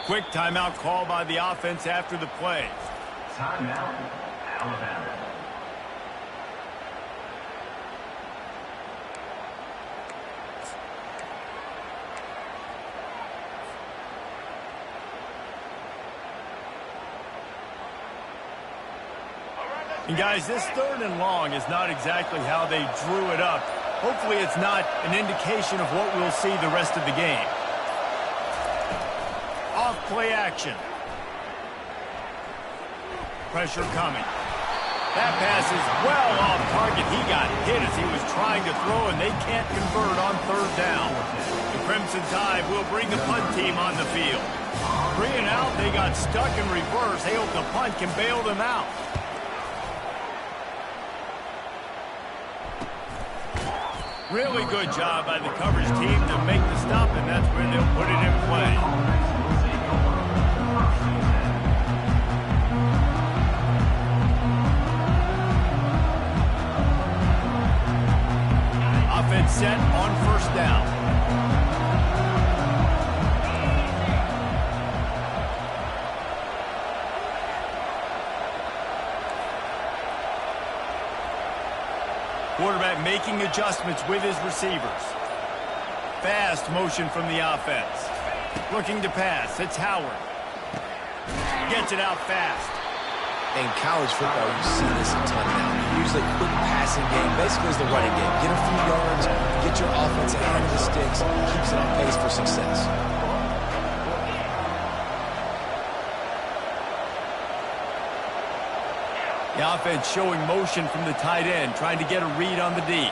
Quick timeout call by the offense after the play. Timeout, Alabama. And guys, this 3rd and long is not exactly how they drew it up. Hopefully it's not an indication of what we'll see the rest of the game. Off play action. Pressure coming. That pass is well off target. He got hit as he was trying to throw, and they can't convert on 3rd down. The Crimson Tide will bring the punt team on the field. 3 and out, they got stuck in reverse. They hope the punt can bail them out. Really good job by the coverage team to make the stop, and that's where they'll put it in play. Offense set on 1st down. Quarterback making adjustments with his receivers. Fast motion from the offense. Looking to pass. It's Howard. Gets it out fast. In college football, you see this a ton now. Usually a quick passing game. Basically, it's the running game. Get a few yards, get your offense ahead of the sticks, keeps it on pace for success. The offense showing motion from the tight end, trying to get a read on the D.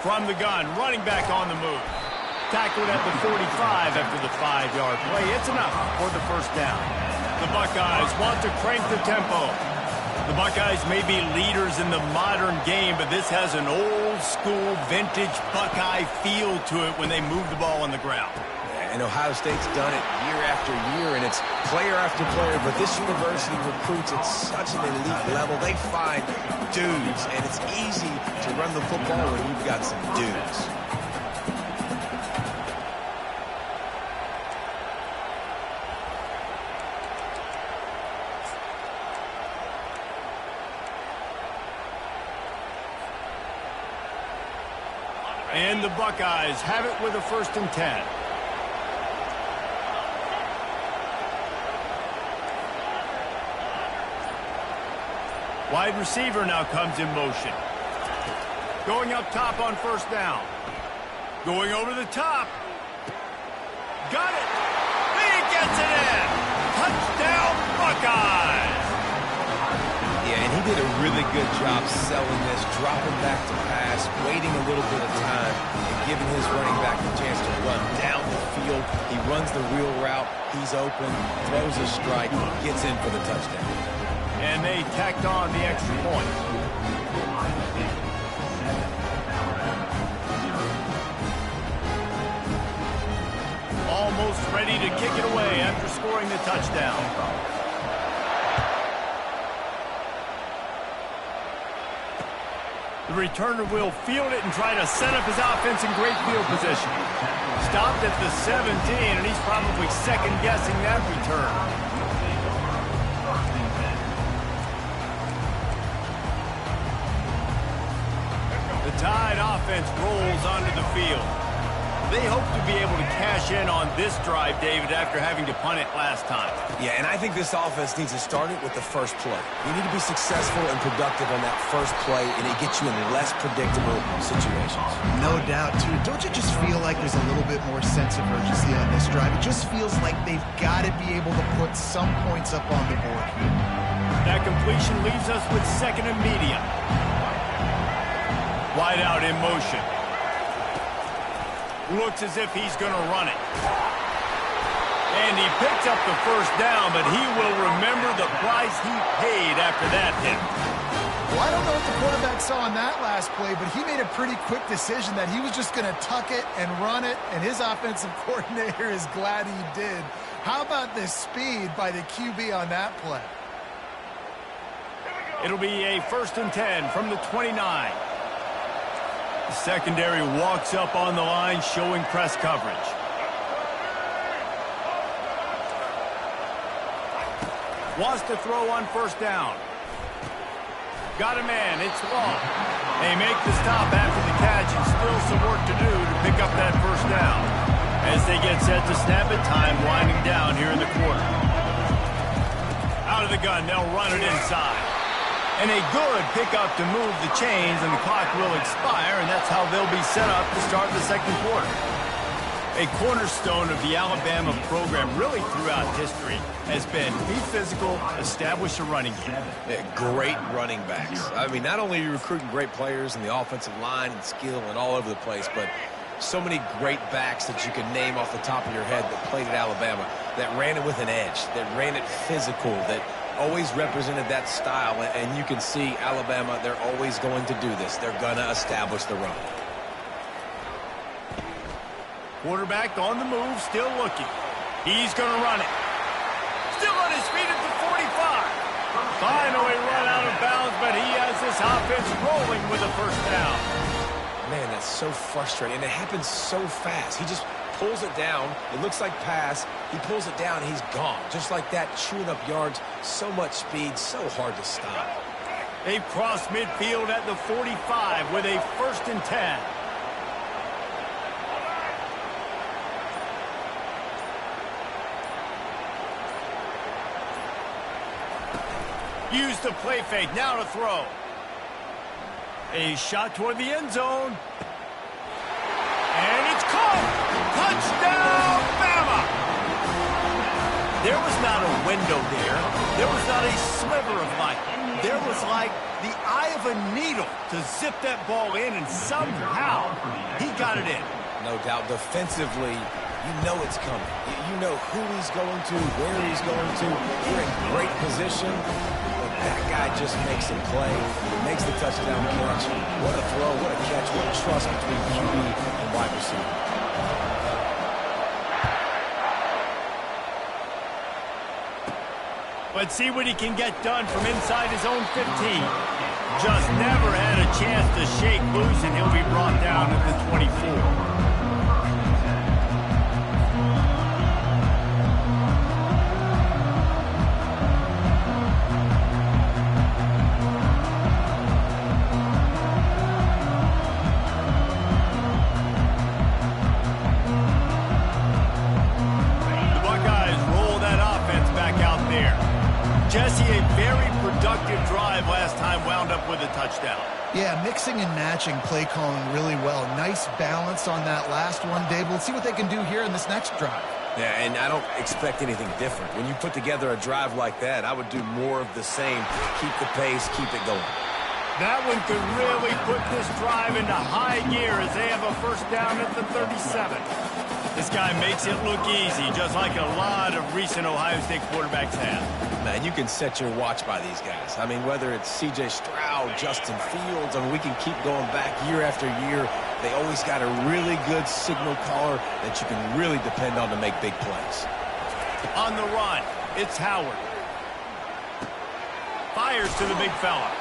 From the gun, running back on the move. Tackled at the 45 after the 5-yard play. It's enough for the 1st down. The Buckeyes want to crank the tempo. The Buckeyes may be leaders in the modern game, but this has an old-school, vintage Buckeye feel to it when they move the ball on the ground. And Ohio State's done it year after year, and it's player after player. But this university recruits at such an elite level. They find dudes, and it's easy to run the football when you've got some dudes. And the Buckeyes have it with a 1st and 10. Wide receiver now comes in motion. Going up top on 1st down. Going over the top. Got it. He gets it in. Touchdown, Buckeyes. Yeah, and he did a really good job selling this, dropping back to pass, waiting a little bit of time, and giving his running back the chance to run down the field. He runs the wheel route. He's open, throws a strike, gets in for the touchdown. And they tacked on the extra point. Almost ready to kick it away after scoring the touchdown. The returner will field it and try to set up his offense in great field position. Stopped at the 17, and he's probably second-guessing that return. The Tide offense rolls onto the field. They hope to be able to cash in on this drive, David, after having to punt it last time. Yeah, and I think this offense needs to start it with the first play. You need to be successful and productive on that first play, and it gets you in less predictable situations. No doubt, too. Don't you just feel like there's a little bit more sense of urgency on this drive? It just feels like they've got to be able to put some points up on the board here. That completion leaves us with 2nd and medium. Wide out in motion. Looks as if he's going to run it. And he picks up the 1st down, but he will remember the price he paid after that hit. Well, I don't know what the quarterback saw on that last play, but he made a pretty quick decision that he was just going to tuck it and run it, and his offensive coordinator is glad he did. How about the speed by the QB on that play? It'll be a 1st and 10 from the 29. The secondary walks up on the line, showing press coverage. Wants to throw on first down. Got a man. It's long. They make the stop after the catch, and still some work to do to pick up that first down. As they get set to snap it, time winding down here in the quarter. Out of the gun, they'll run it inside. And a good pickup to move the chains, and the clock will expire, and that's how they'll be set up to start the second quarter. A cornerstone of the Alabama program really throughout history has been be physical, establish a running game. Yeah, great running backs. I mean, not only are you recruiting great players in the offensive line and skill and all over the place, but so many great backs that you can name off the top of your head that played at Alabama, that ran it with an edge, that ran it physical, that always represented that style. And you can see Alabama, they're always going to do this. They're going to establish the run. Quarterback on the move, still looking. He's going to run it. Still on his feet at the 45. Finally run out of bounds, but he has this offense rolling with a first down. Man, that's so frustrating, and it happens so fast. He just pulls it down. It looks like pass. He pulls it down, he's gone. Just like that, chewing up yards. So much speed, so hard to stop. They've crossed midfield at the 45 with a 1st and 10. Use the play fake, now to throw. A shot toward the end zone. And it's caught! Touchdown, Bama! There was not a window there. There was not a sliver of light. There was like the eye of a needle to zip that ball in, and somehow he got it in. No doubt, defensively, you know it's coming. You know who he's going to, where he's going to. You're in great position. That guy just makes a play, makes the touchdown catch. What a throw, what a catch, what a trust between QB and wide receiver. But see what he can get done from inside his own 15. Just never had a chance to shake loose, and he'll be brought down at the 24. Jesse, a very productive drive last time, wound up with a touchdown. Yeah, mixing and matching play calling really well. Nice balance on that last one, Dave. We'll see what they can do here in this next drive. Yeah, and I don't expect anything different. When you put together a drive like that, I would do more of the same. Keep the pace, keep it going. That one could really put this drive into high gear as they have a first down at the 37. This guy makes it look easy, just like a lot of recent Ohio State quarterbacks have. Man, you can set your watch by these guys. I mean, whether it's C.J. Stroud, Justin Fields, I mean, we can keep going back year after year. They always got a really good signal caller that you can really depend on to make big plays. On the run, it's Howard. Fires to the big fella.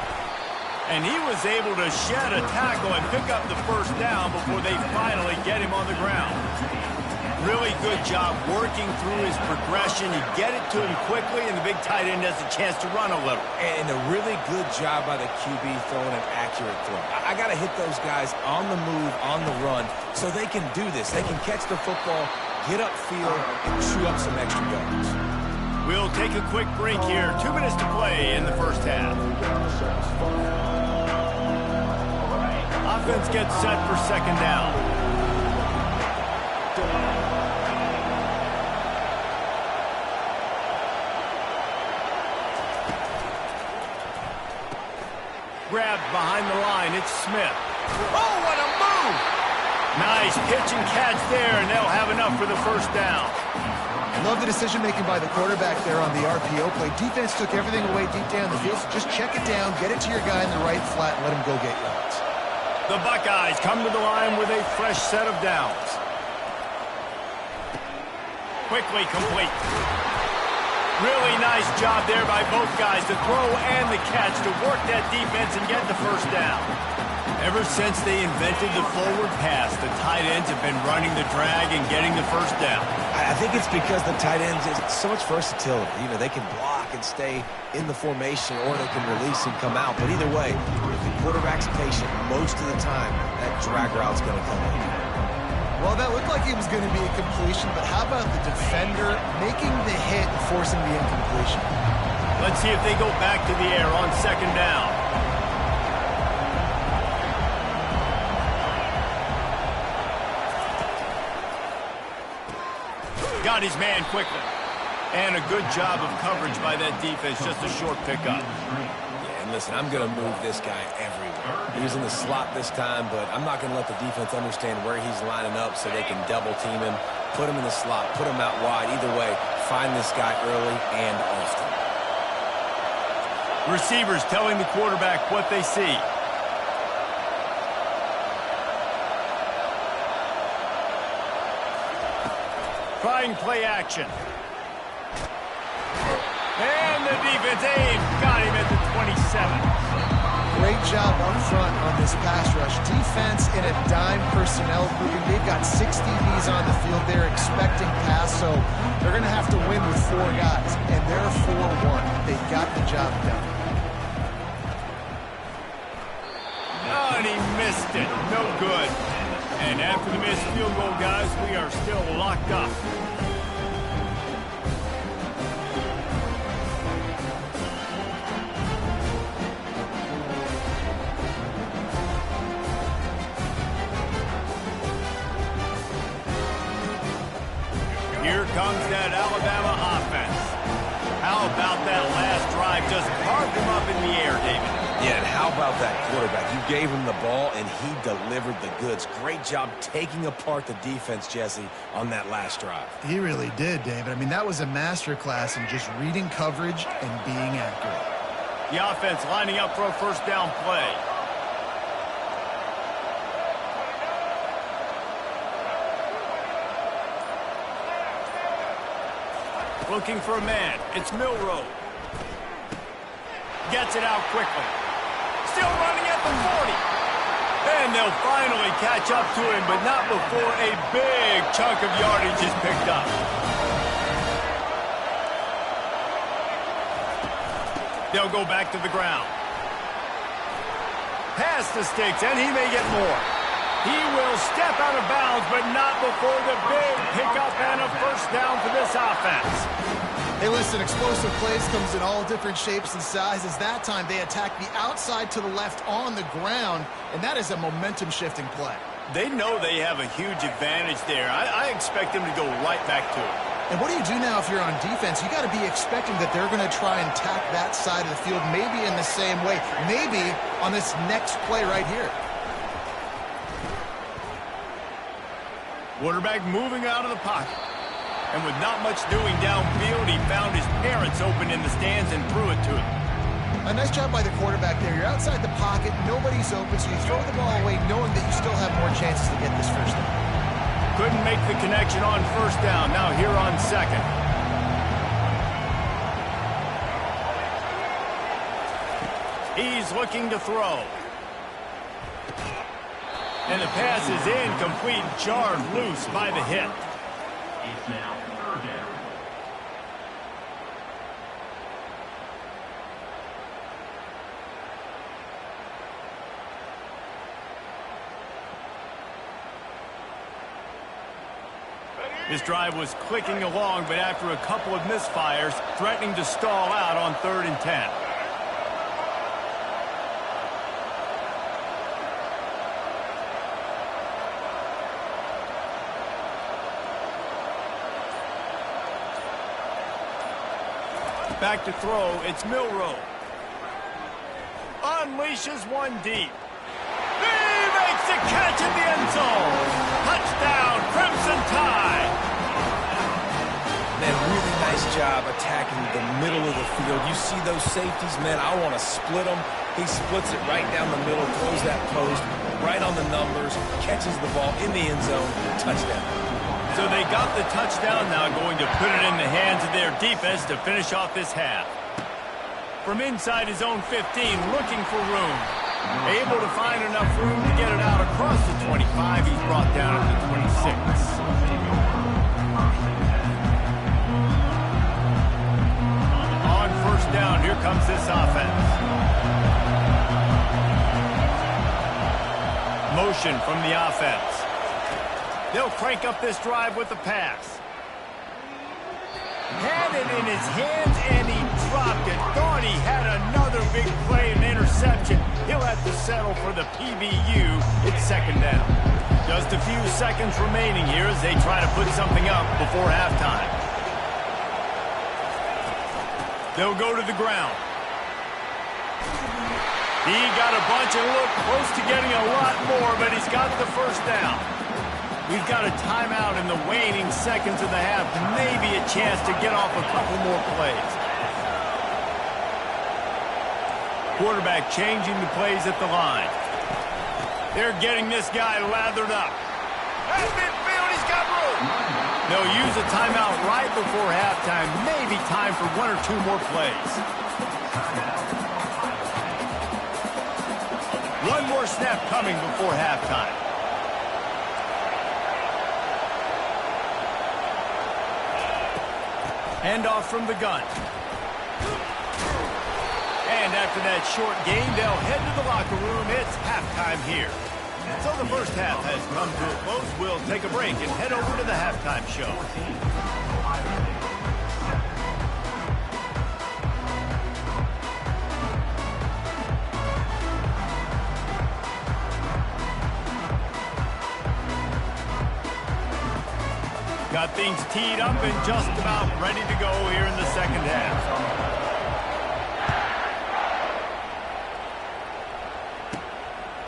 And he was able to shed a tackle and pick up the first down before they finally get him on the ground. Really good job working through his progression. You get it to him quickly, and the big tight end has a chance to run a little. And a really good job by the QB throwing an accurate throw. I got to hit those guys on the move, on the run, so they can do this. They can catch the football, get upfield, and chew up some extra yards. We'll take a quick break here. 2 minutes to play in the first half. Offense gets set for second down. Grabbed behind the line, it's Smith. Oh, what a move! Nice pitch and catch there, and they'll have enough for the first down. Love the decision-making by the quarterback there on the RPO play. Defense took everything away deep down the field, so just check it down, get it to your guy in the right flat, and let him go get yards. The Buckeyes come to the line with a fresh set of downs. Quickly complete. Really nice job there by both guys, the throw and the catch, to work that defense and get the first down. Ever since they invented the forward pass, the tight ends have been running the drag and getting the first down. I think it's because the tight ends is so much versatility. You know, they can block and stay in the formation, or they can release and come out. But either way, if the quarterback's patient, most of the time, that drag route's going to come in. Well, that looked like it was going to be a completion, but how about the defender making the hit and forcing the incompletion? Let's see if they go back to the air on second down. Got his man quickly. And a good job of coverage by that defense, just a short pickup. Yeah, and listen, I'm going to move this guy everywhere. He's in the slot this time, but I'm not going to let the defense understand where he's lining up so they can double team him, put him in the slot, put him out wide. Either way, find this guy early and often. Receivers telling the quarterback what they see. Trying play action. And the defense aimed. Got him at the 27. Great job up front on this pass rush. Defense in a dime personnel grouping. They've got 6 DBs on the field. They're expecting pass, so they're going to have to win with 4 guys. And they're 4-1. They got the job done. Oh, and he missed it. No good. And after the missed field goal, guys, we are still locked up. Here comes that Alabama offense. How about that last drive? Just carved him up in the air, David. Yeah, and how about that quarterback? You gave him the ball, and he delivered the goods. Great job taking apart the defense, Jesse, on that last drive. He really did, David. I mean, that was a masterclass in just reading coverage and being accurate. The offense lining up for a first down play. Looking for a man. It's Milroe. Gets it out quickly. Still running at the 40. And they'll finally catch up to him, but not before a big chunk of yardage is picked up. They'll go back to the ground. Pass the sticks, and he may get more. He will step out of bounds, but not before the big pickup and a first down for this offense. Hey, listen, explosive plays comes in all different shapes and sizes. That time, they attack the outside to the left on the ground, and that is a momentum-shifting play. They know they have a huge advantage there. I expect them to go right back to it. And what do you do now if you're on defense? You got to be expecting that they're going to try and tack that side of the field, maybe in the same way, maybe on this next play right here. Quarterback moving out of the pocket. And with not much doing downfield, he found his parents open in the stands and threw it to him. A nice job by the quarterback there. You're outside the pocket, nobody's open, so you throw the ball away knowing that you still have more chances to get this first down. Couldn't make the connection on first down. Now here on second. He's looking to throw. And the pass is incomplete, jarred loose by the hit. It's now third down. This drive was clicking along, but after a couple of misfires, threatening to stall out on 3rd and 10. Back to throw, it's Milroe. Unleashes one deep. He makes the catch in the end zone. Touchdown, Crimson Tide. Man, really nice job attacking the middle of the field. You see those safeties, man, I want to split them. He splits it right down the middle, throws that post, right on the numbers, catches the ball in the end zone, touchdown. So they got the touchdown, now going to put it in the hands of their defense to finish off this half. From inside his own 15, looking for room. Able to find enough room to get it out across the 25. He's brought down at the 26. On first down, here comes this offense. Motion from the offense. They'll crank up this drive with the pass. Had it in his hands, and he dropped it. Thought he had another big play and interception. He'll have to settle for the PBU. It's second down. Just a few seconds remaining here as they try to put something up before halftime. They'll go to the ground. He got a bunch and looked close to getting a lot more, but he's got the first down. We've got a timeout in the waning seconds of the half. Maybe a chance to get off a couple more plays. Quarterback changing the plays at the line. They're getting this guy lathered up. At midfield, he's got room. They'll use a timeout right before halftime. Maybe time for one or two more plays. One more snap coming before halftime. Handoff from the gun. And after that short game, they'll head to the locker room. It's halftime here. So the first half has come to a close. We'll take a break and head over to the halftime show. Got things teed up and just about ready to go here in the second half.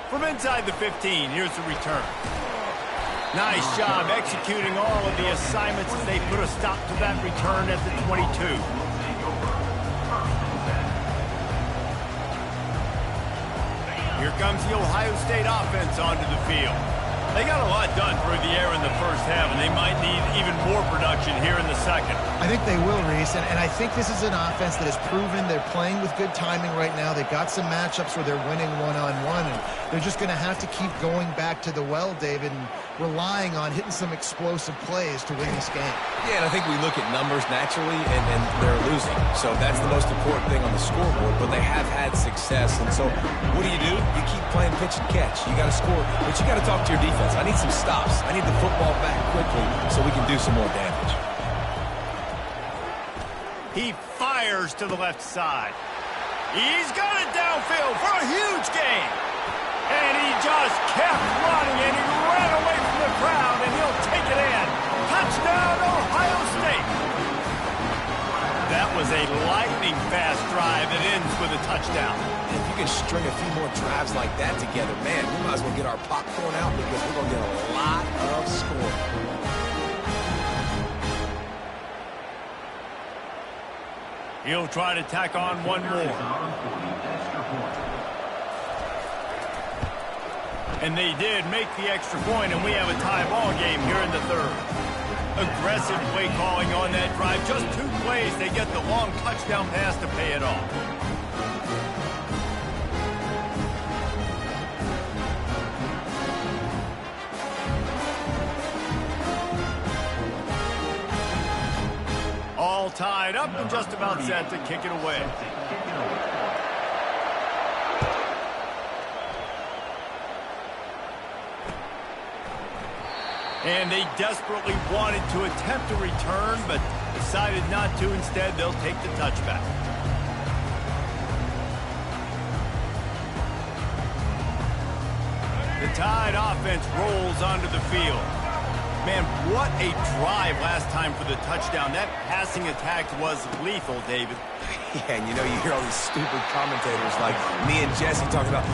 From inside the 15, here's the return. Nice job executing all of the assignments as they put a stop to that return at the 22. Here comes the Ohio State offense onto the field. They got a lot done through the air in the first half, and they might need even more production here in the second. I think they will, Reese, and I think this is an offense that has proven they're playing with good timing right now. They've got some matchups where they're winning one-on-one, and they're just going to have to keep going back to the well, David, and relying on hitting some explosive plays to win this game. Yeah, and I think we look at numbers naturally, and they're losing. So that's the most important thing on the scoreboard, but they have had success. And so what do? You keep playing pitch and catch. You got to score, but you got to talk to your defense. I need some stops. I need the football back quickly so we can do some more damage. He fires to the left side. He's got it downfield for a huge gain. And he just kept running, and he ran away from the crowd, and he'll take it in. Touchdown, Ohio State. That was a lightning-fast drive that ends with a touchdown. If you can string a few more drives like that together, man, we might as well get our popcorn out because we're going to get a lot of scoring. He'll try to tack on one more. And they did make the extra point, and we have a tie ball game here in the third. Aggressive play calling on that drive. Just 2 plays, they get the long touchdown pass to pay it off. All tied up and just about set to kick it away. And they desperately wanted to attempt a return, but decided not to. Instead, they'll take the touchback. The Tide offense rolls onto the field. Man, what a drive last time for the touchdown. That passing attack was lethal, David. Yeah, and you know, you hear all these stupid commentators like me and Jesse talking about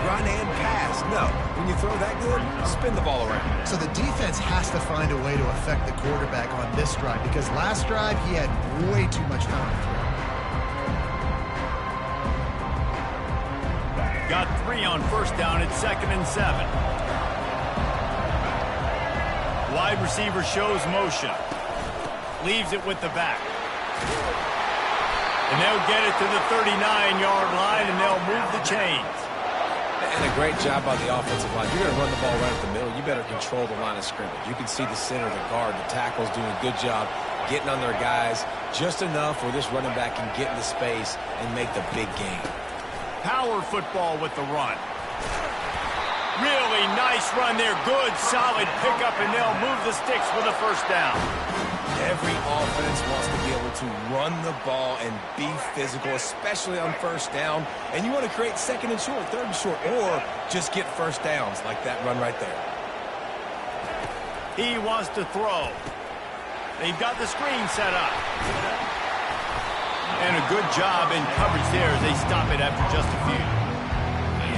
run and pass. No. When you throw that good, spin the ball around. So the defense has to find a way to affect the quarterback on this drive because last drive he had way too much time to throw. Got 3 on first down at 2nd and 7. Wide receiver shows motion. Leaves it with the back. And they'll get it to the 39-yard line, and they'll move the chains. And a great job by the offensive line. You're going to run the ball right up the middle. You better control the line of scrimmage. You can see the center, the guard, the tackle's doing a good job getting on their guys just enough where this running back can get into space and make the big game. Power football with the run. Really nice run there. Good, solid pickup, and they'll move the sticks with a first down. Every offense wants to be able to run the ball and be physical, especially on first down. And you want to create 2nd and short, 3rd and short, or just get first downs like that run right there. He wants to throw. They've got the screen set up. And a good job in coverage there as they stop it after just a few.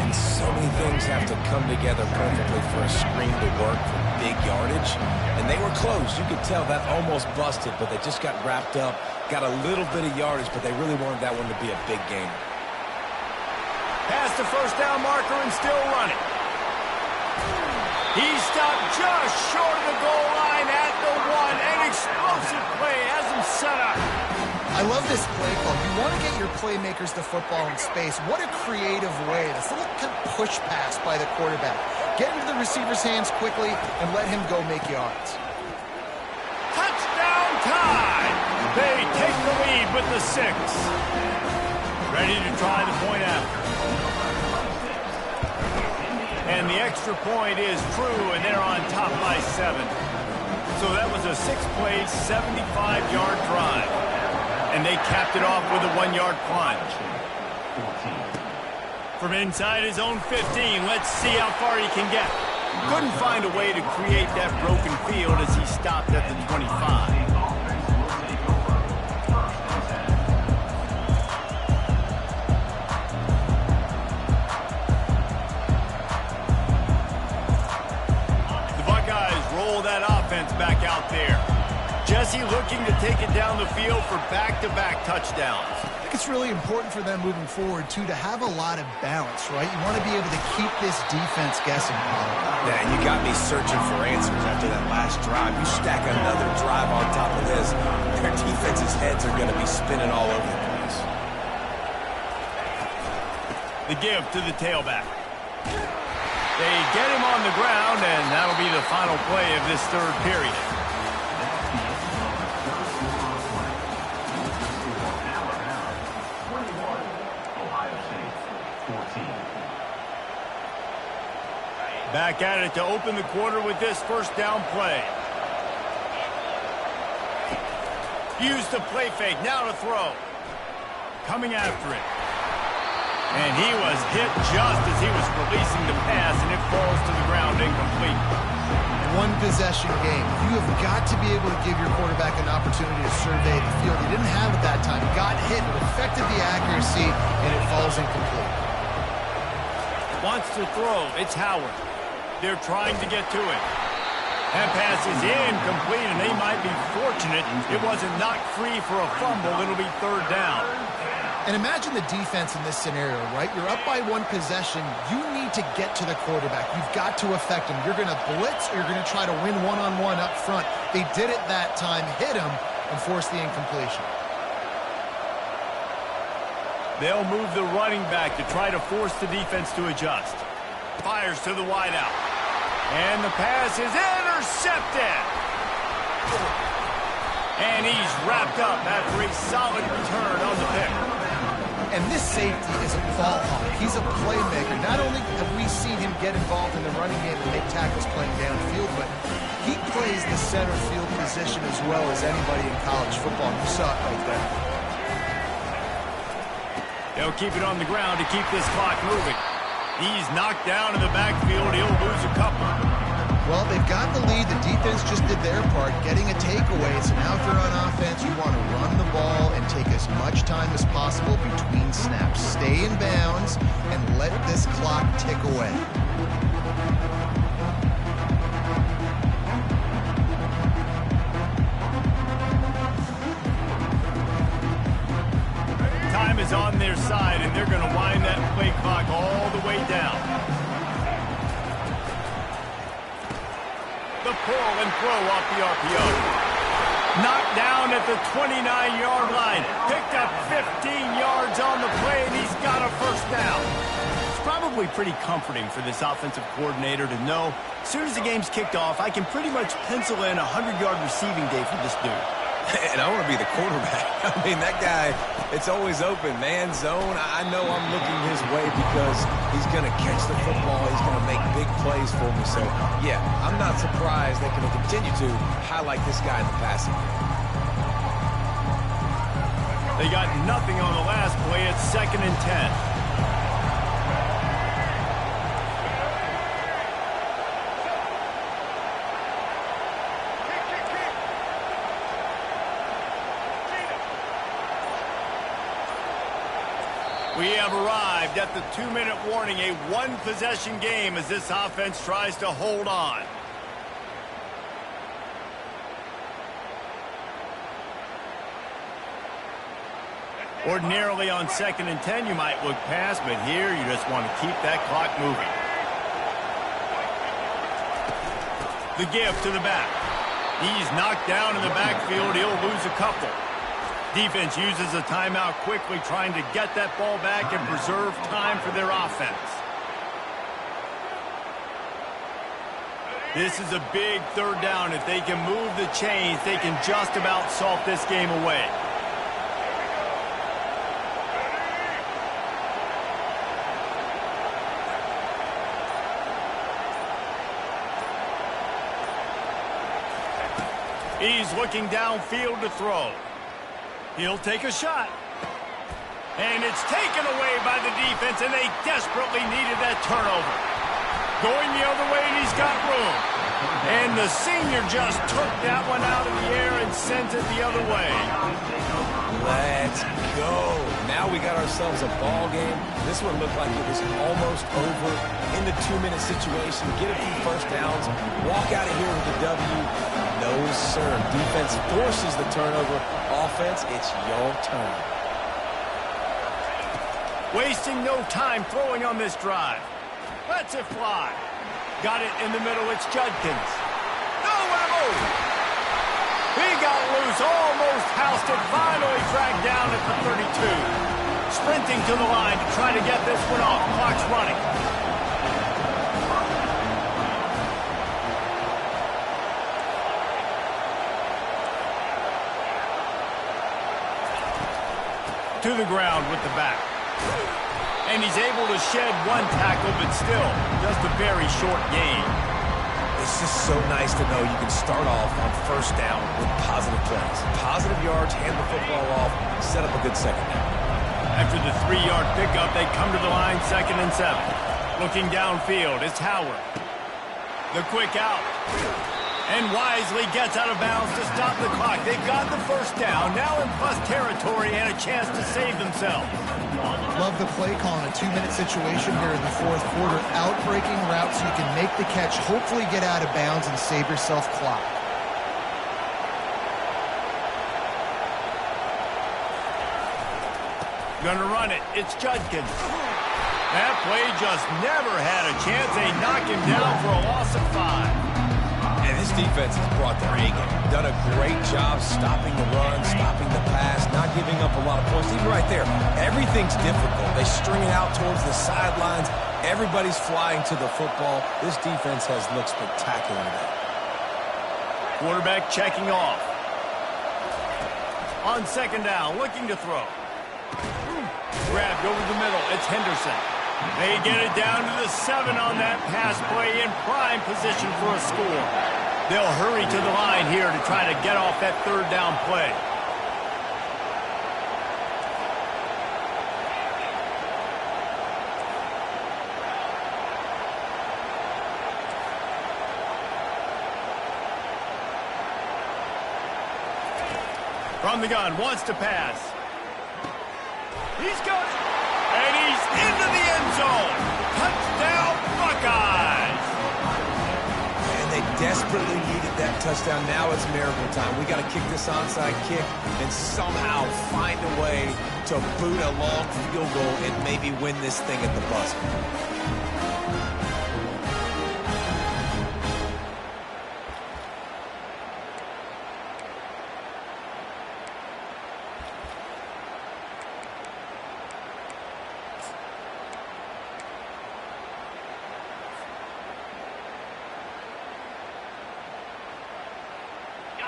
And so many things have to come together perfectly for a screen to work for big yardage. And they were close. You could tell that almost busted, but they just got wrapped up, got a little bit of yardage, but they really wanted that one to be a big game. Past the first down marker and still running. He stopped just short of the goal line at the 1. An explosive play has him set up. I love this play call. You want to get your playmakers the football in space. What a creative way. This little kind of push pass by the quarterback. Get into the receiver's hands quickly and let him go make yards. Touchdown time! They take the lead with the 6. Ready to try the point after. And the extra point is true, and they're on top by 7. So that was a 6-play, 75-yard drive. And they capped it off with a 1-yard plunge. From inside his own 15, let's see how far he can get. Couldn't find a way to create that broken field as he stopped at the 25. The Buckeyes roll that offense back out there. Jesse looking to take it down the field for back-to-back touchdowns. I think it's really important for them moving forward, too, to have a lot of balance, right? You want to be able to keep this defense guessing. Yeah, and you got me searching for answers after that last drive. You stack another drive on top of this, their defense's heads are going to be spinning all over the place. The give to the tailback. They get him on the ground, and that'll be the final play of this 3rd period. Back at it to open the quarter with this first down play. Used the play fake, now to throw. Coming after it. And he was hit just as he was releasing the pass, and it falls to the ground incomplete. One possession game. You have got to be able to give your quarterback an opportunity to survey the field. He didn't have it that time. He got hit, it affected the accuracy, and it falls incomplete. Wants to throw. It's Howard. They're trying to get to it. That pass is incomplete, and they might be fortunate it wasn't knocked free for a fumble. It'll be 3rd down. And imagine the defense in this scenario, right? You're up by 1 possession. You need to get to the quarterback. You've got to affect him. You're going to blitz, or you're going to try to win one-on-one up front. They did it that time, hit him, and forced the incompletion. They'll move the running back to try to force the defense to adjust. Fires to the wideout. And the pass is intercepted. And he's wrapped up after a solid return on the pick. And this safety is a ball hawk. He's a playmaker. Not only have we seen him get involved in the running game and make tackles playing downfield, but he plays the center field position as well as anybody in college football. You saw it right there. They'll keep it on the ground to keep this clock moving. He's knocked down in the backfield. He'll lose a couple. Well, they've got the lead. The defense just did their part, getting a takeaway. So now if they're on offense, you want to run the ball and take as much time as possible between snaps. Stay in bounds and let this clock tick away. side, and they're going to wind that play clock all the way down. The pull and throw off the RPO. Knocked down at the 29-yard line. Picked up 15 yards on the play, and he's got a first down. It's probably pretty comforting for this offensive coordinator to know as soon as the game's kicked off, I can pretty much pencil in a 100-yard receiving day for this dude. And I want to be the quarterback. I mean, that guy, it's always open. Man zone, I know I'm looking his way because he's going to catch the football. He's going to make big plays for me. So, yeah, I'm not surprised they can continue to highlight this guy in the passing game. They got nothing on the last play. It's 2nd and 10. We have arrived at the 2-minute warning, a one-possession game as this offense tries to hold on. Ordinarily on 2nd and 10, you might look past, but here you just want to keep that clock moving. The give to the back. He's knocked down in the backfield. He'll lose a couple. Defense uses a timeout quickly, trying to get that ball back and preserve time for their offense. This is a big 3rd down. If they can move the chains, they can just about salt this game away. He's looking downfield to throw. He'll take a shot. And it's taken away by the defense, and they desperately needed that turnover. Going the other way, and he's got room. And the senior just took that one out of the air and sent it the other way. Let's go. Now we got ourselves a ball game. This one looked like it was almost over. In the 2-minute situation, get a few first downs, walk out of here with a W. No, sir. Defense forces the turnover. Offense, it's your turn. Wasting no time throwing on this drive. Lets it fly. Got it in the middle. It's Judkins. Nowhere to move. He got loose. Almost housed it. Finally tracked down at the 32. Sprinting to the line to try to get this one off. Clock's running. To the ground with the back. And he's able to shed one tackle, but still, just a very short gain. It's just so nice to know you can start off on 1st down with positive plays. Positive yards, hand the football off, set up a good 2nd down. After the 3-yard pickup, they come to the line 2nd and 7. Looking downfield, it's Howard. The quick out. And wisely gets out of bounds to stop the clock. They've got the first down, now in plus territory and a chance to save themselves. Love the play call in a 2-minute situation here in the 4th quarter. Out-breaking route so you can make the catch, hopefully get out of bounds and save yourself clock. Gonna run it. It's Judkins. That play just never had a chance. They knock him down for a loss of 5. And this defense has brought their A game. Done a great job stopping the run, stopping the pass, not giving up a lot of points. Even right there, everything's difficult. They string it out towards the sidelines. Everybody's flying to the football. This defense has looked spectacular today. Quarterback checking off. On 2nd down, looking to throw. Grabbed over the middle. It's Henderson. They get it down to the 7 on that pass play in prime position for a score. They'll hurry to the line here to try to get off that 3rd down play. From the gun, wants to pass. He's got it. And he's into the end zone. Touchdown, Buckeyes. And they desperately needed that touchdown. Now it's miracle time. We got to kick this onside kick and somehow find a way to boot a long field goal and maybe win this thing at the buzzer.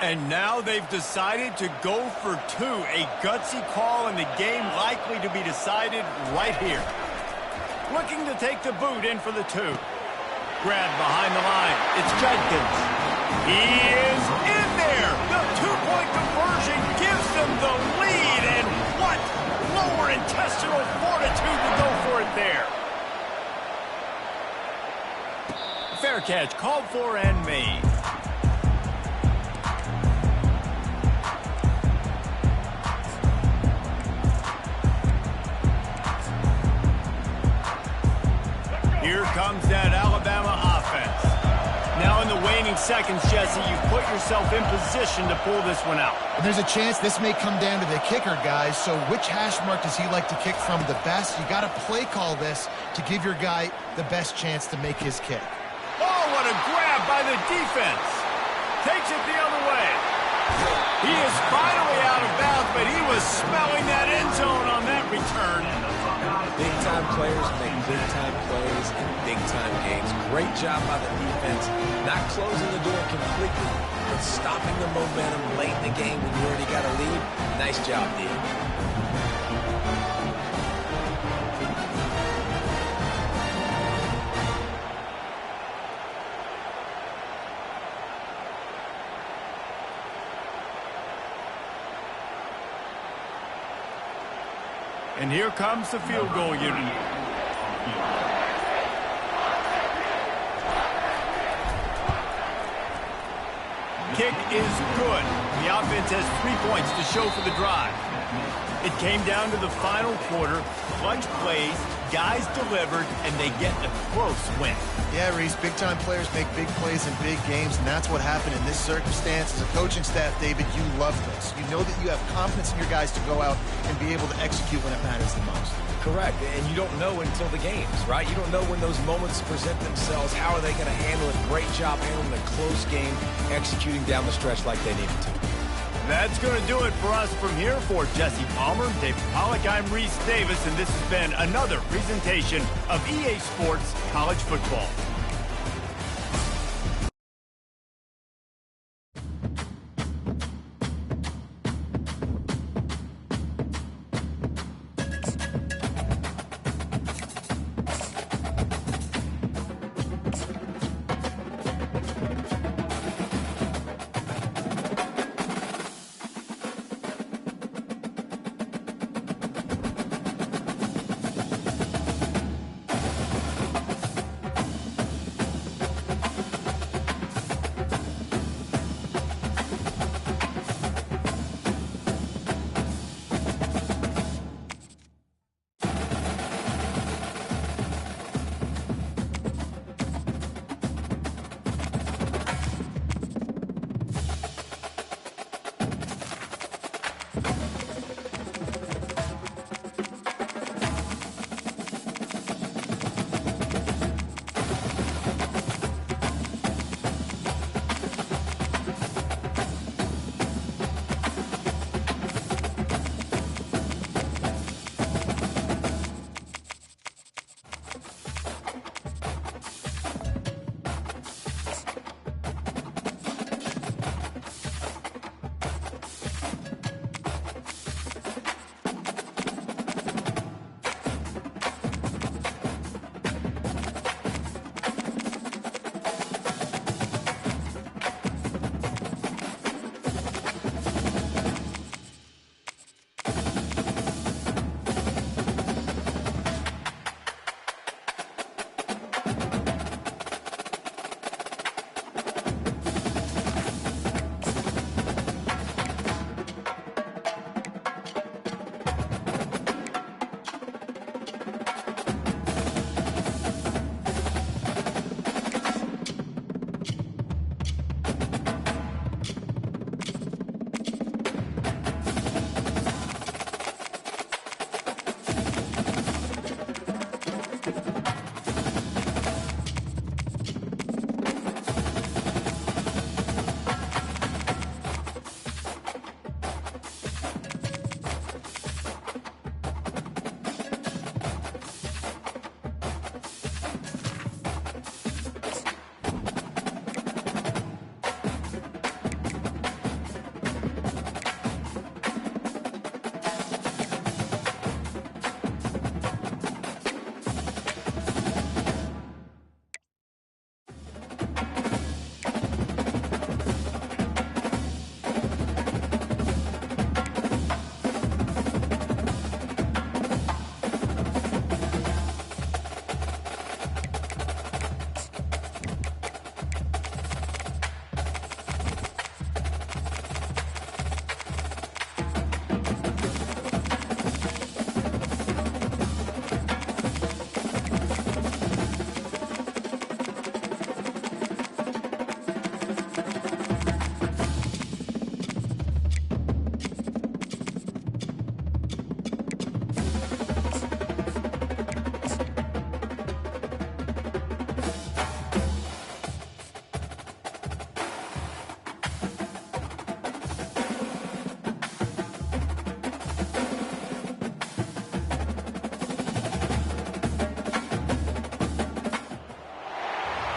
And now they've decided to go for two. A gutsy call, and the game likely to be decided right here. Looking to take the boot in for the two. Grab behind the line. It's Judkins. He is in there. The two-point conversion gives them the lead. And what lower intestinal fortitude to go for it there. Fair catch called for and made. Here comes that Alabama offense. Now in the waning seconds, Jesse, you've put yourself in position to pull this one out. And there's a chance this may come down to the kicker, guys. So which hash mark does he like to kick from the best? You got to play call this to give your guy the best chance to make his kick. Oh, what a grab by the defense. Takes it the other way. He is finally out of bounds, but he was smelling that end zone on that return. Big-time players make big-time plays in big-time games. Great job by the defense. Not closing the door completely, but stopping the momentum late in the game when you already got a lead. Nice job, D. And here comes the field goal unit. Kick is good. The offense has 3 points to show for the drive. It came down to the final quarter. Clutch plays, guys delivered, and they get a close win. Yeah, Reese, big-time players make big plays in big games, and that's what happened in this circumstance. As a coaching staff, David, you love this. You know that you have confidence in your guys to go out and be able to execute when it matters the most. Correct, and you don't know until the games, right? You don't know when those moments present themselves. How are they going to handle it? Great job handling a close game, executing down the stretch like they needed to. That's going to do it for us from here. For Jesse Palmer, David Pollack, I'm Reese Davis, and this has been another presentation of EA Sports College Football.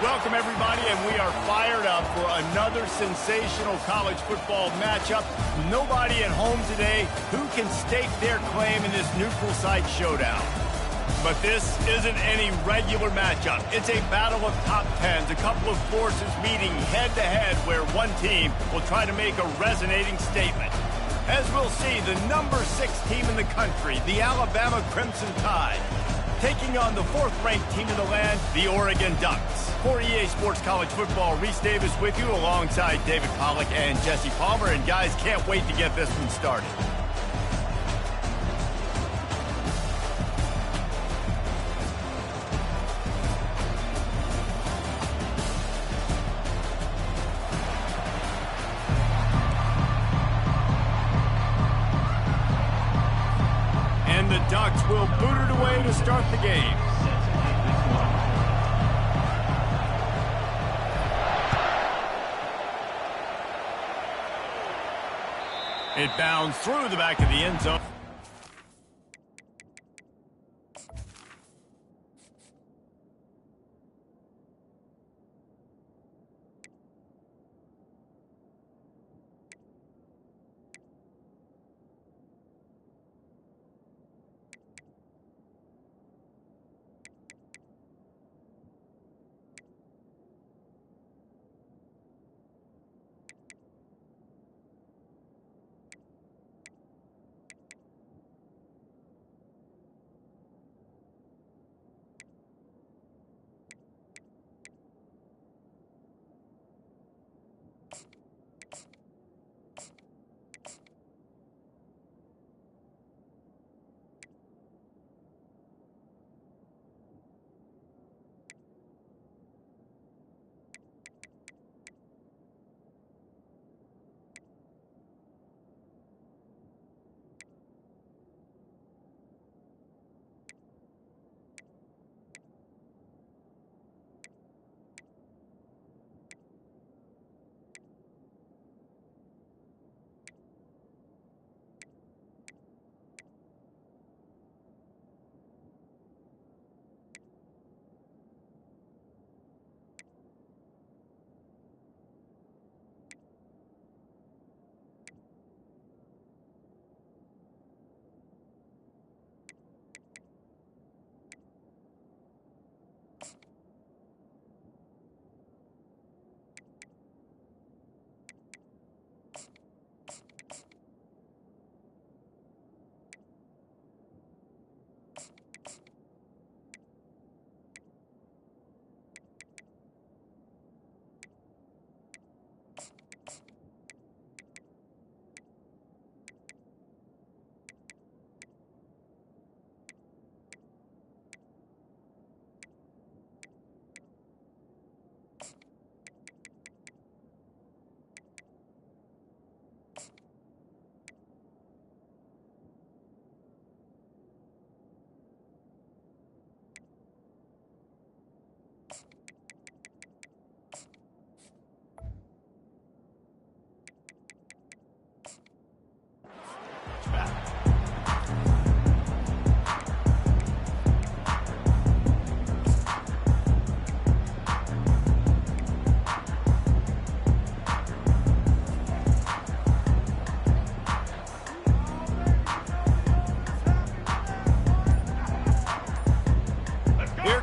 Welcome, everybody, and we are fired up for another sensational college football matchup. Nobody at home today who can stake their claim in this neutral site showdown. But this isn't any regular matchup. It's a battle of top tens, a couple of forces meeting head-to-head where one team will try to make a resonating statement. As we'll see, the number 6 team in the country, the Alabama Crimson Tide, taking on the 4th-ranked team in the land, the Oregon Ducks. For EA Sports College Football, Reese Davis with you alongside David Pollack and Jesse Palmer. And guys, can't wait to get this one started. And the Ducks will boot it away to start the game. It bounds through the back of the end zone.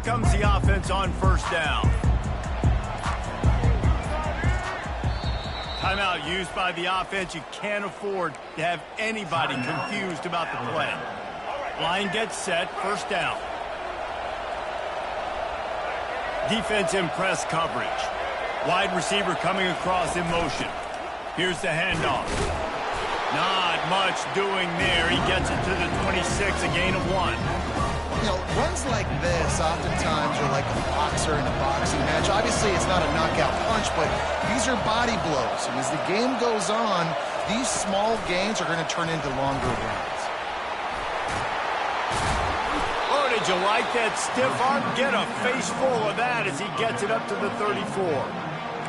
Comes the offense on first down. Timeout used by the offense. You can't afford to have anybody confused about the play. Line gets set, first down. Defense in press coverage. Wide receiver coming across in motion. Here's the handoff. Not much doing there. He gets it to the 26, a gain of 1. You know, runs like this oftentimes are like a boxer in a boxing match. Obviously, it's not a knockout punch, but these are body blows. And as the game goes on, these small gains are going to turn into longer runs. Oh, did you like that stiff arm? Get a face full of that as he gets it up to the 34.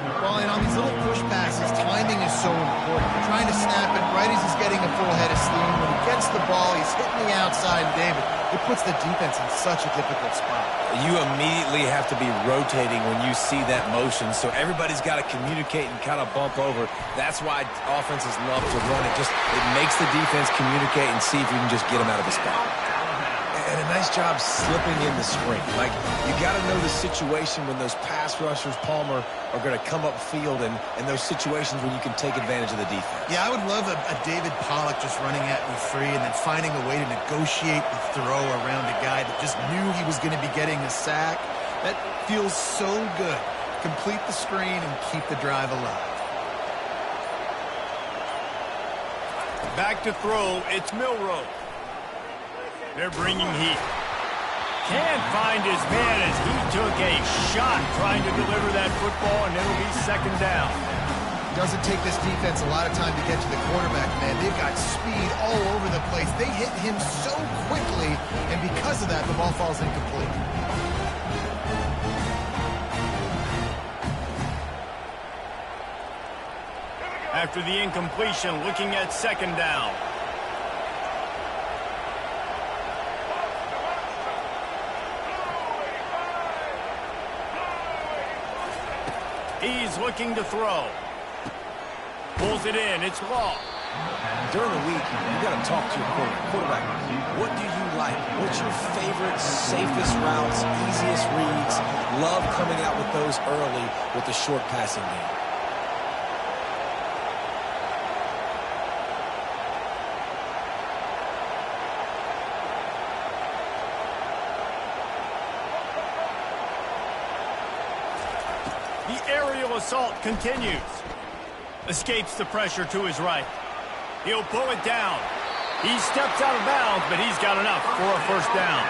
Well, and on these little push passes, timing is so important. You're trying to snap it right as he's getting a full head of steam. When he gets the ball, he's hitting the outside. David, it puts the defense in such a difficult spot. You immediately have to be rotating when you see that motion, so everybody's got to communicate and kind of bump over. That's why offenses love to run it. It makes the defense communicate and see if you can just get them out of the spot. And a nice job slipping in the screen. Like, you got to know the situation when those pass rushers, Palmer, are going to come up field and those situations when you can take advantage of the defense. Yeah, I would love a David Pollock just running at me free and then finding a way to negotiate the throw around a guy that just knew he was going to be getting a sack. That feels so good. Complete the screen and keep the drive alive. Back to throw, it's Milroe. They're bringing heat. Can't find his man as he took a shot trying to deliver that football, and it'll be second down. Doesn't take this defense a lot of time to get to the quarterback, man. They've got speed all over the place. They hit him so quickly, and because of that, the ball falls incomplete. After the incompletion, looking at second down. He's looking to throw. Pulls it in. It's Law. During the week, you got to talk to your quarterback. What do you like? What's your favorite, safest routes, easiest reads? Love coming out with those early with the short passing game. The aerial assault continues. Escapes the pressure to his right. He'll pull it down. He steps out of bounds, but he's got enough for a first down.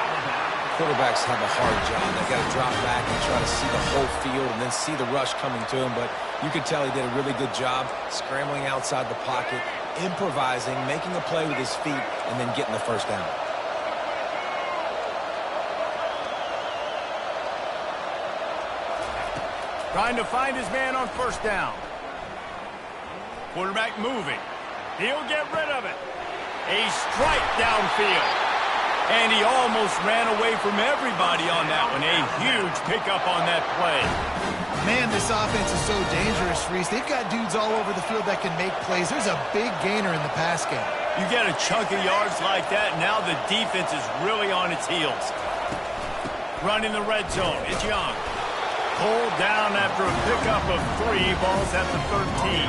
Quarterbacks have a hard job. They've got to drop back and try to see the whole field and then see the rush coming to him. But you could tell he did a really good job scrambling outside the pocket, improvising, making a play with his feet, and then getting the first down. Trying to find his man on first down. Quarterback moving. He'll get rid of it. A strike downfield. And he almost ran away from everybody on that one. A huge pickup on that play. Man, this offense is so dangerous, Reese. They've got dudes all over the field that can make plays. There's a big gainer in the pass game. You get a chunk of yards like that, now the defense is really on its heels. Running the red zone. It's Young. Pulled down after a pickup of 3. Balls at the 13.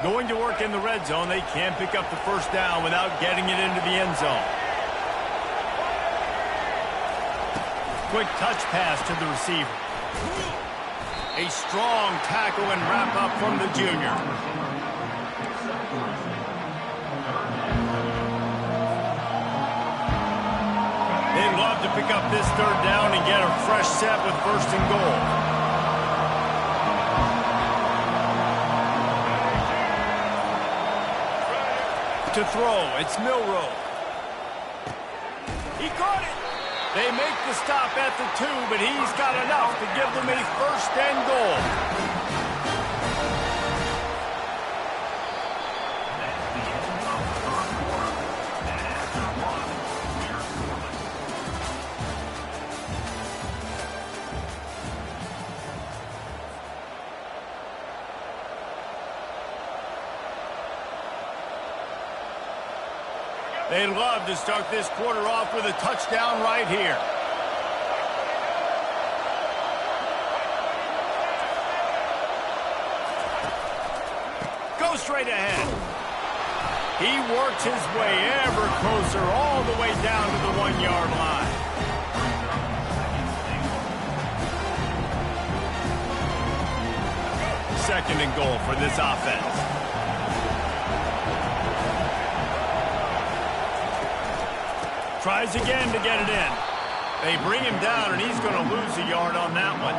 Going to work in the red zone. They can't pick up the first down without getting it into the end zone. Quick touch pass to the receiver. A strong tackle and wrap up from the junior. They'd love to pick up this third down and get a fresh set with first and goal. To throw, it's Milroe. He caught it. They make the stop at the 2, but he's got enough to give them a first and goal. They'd love to start this quarter off with a touchdown right here. Go straight ahead. He works his way ever closer all the way down to the 1-yard line. Second and goal for this offense. Tries again to get it in. They bring him down, and he's going to lose a yard on that one.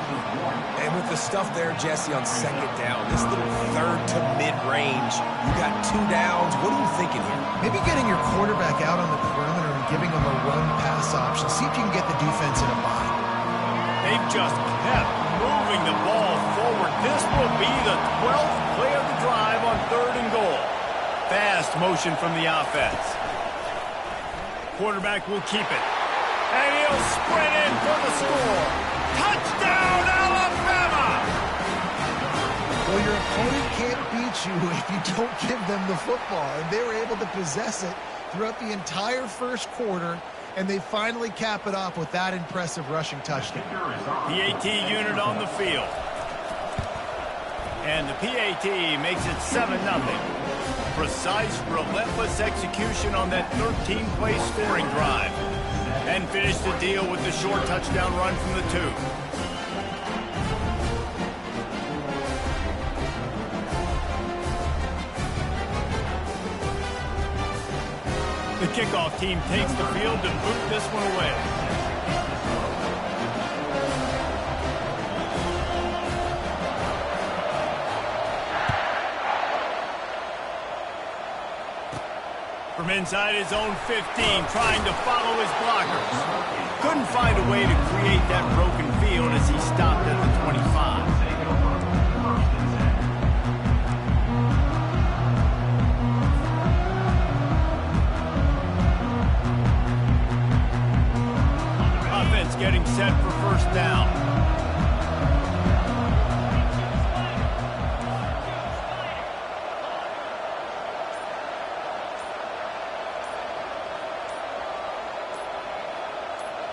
And with the stuff there, Jesse, on second down, this little third to mid-range, you got 2 downs. What are you thinking here? Maybe getting your quarterback out on the perimeter and giving them a run-pass option. See if you can get the defense in a bind. They've just kept moving the ball forward. This will be the 12th play of the drive on 3rd and goal. Fast motion from the offense. Quarterback will keep it. And he'll sprint in for the score. Touchdown, Alabama! Well, your opponent can't beat you if you don't give them the football. And they were able to possess it throughout the entire first quarter, and they finally cap it off with that impressive rushing touchdown. PAT unit on the field. And the PAT makes it 7-0. Precise, relentless execution on that 13-play scoring drive. And finish the deal with the short touchdown run from the 2. The kickoff team takes the field to boot this one away. From inside his own 15, trying to follow his blockers. Couldn't find a way to create that broken field as he stopped at the 25. Offense getting set for first down.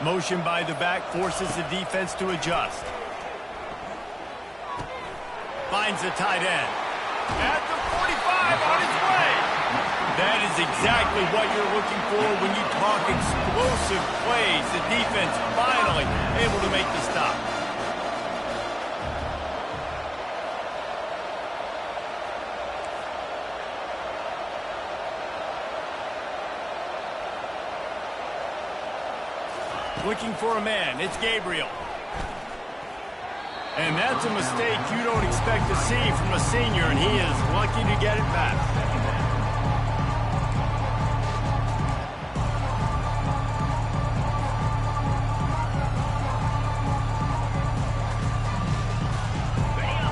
Motion by the back forces the defense to adjust. Finds the tight end. At the 45 on his way. That is exactly what you're looking for when you talk explosive plays. The defense finally able to make the stop. Looking for a man. It's Gabriel. And that's a mistake you don't expect to see from a senior, and he is lucky to get it back.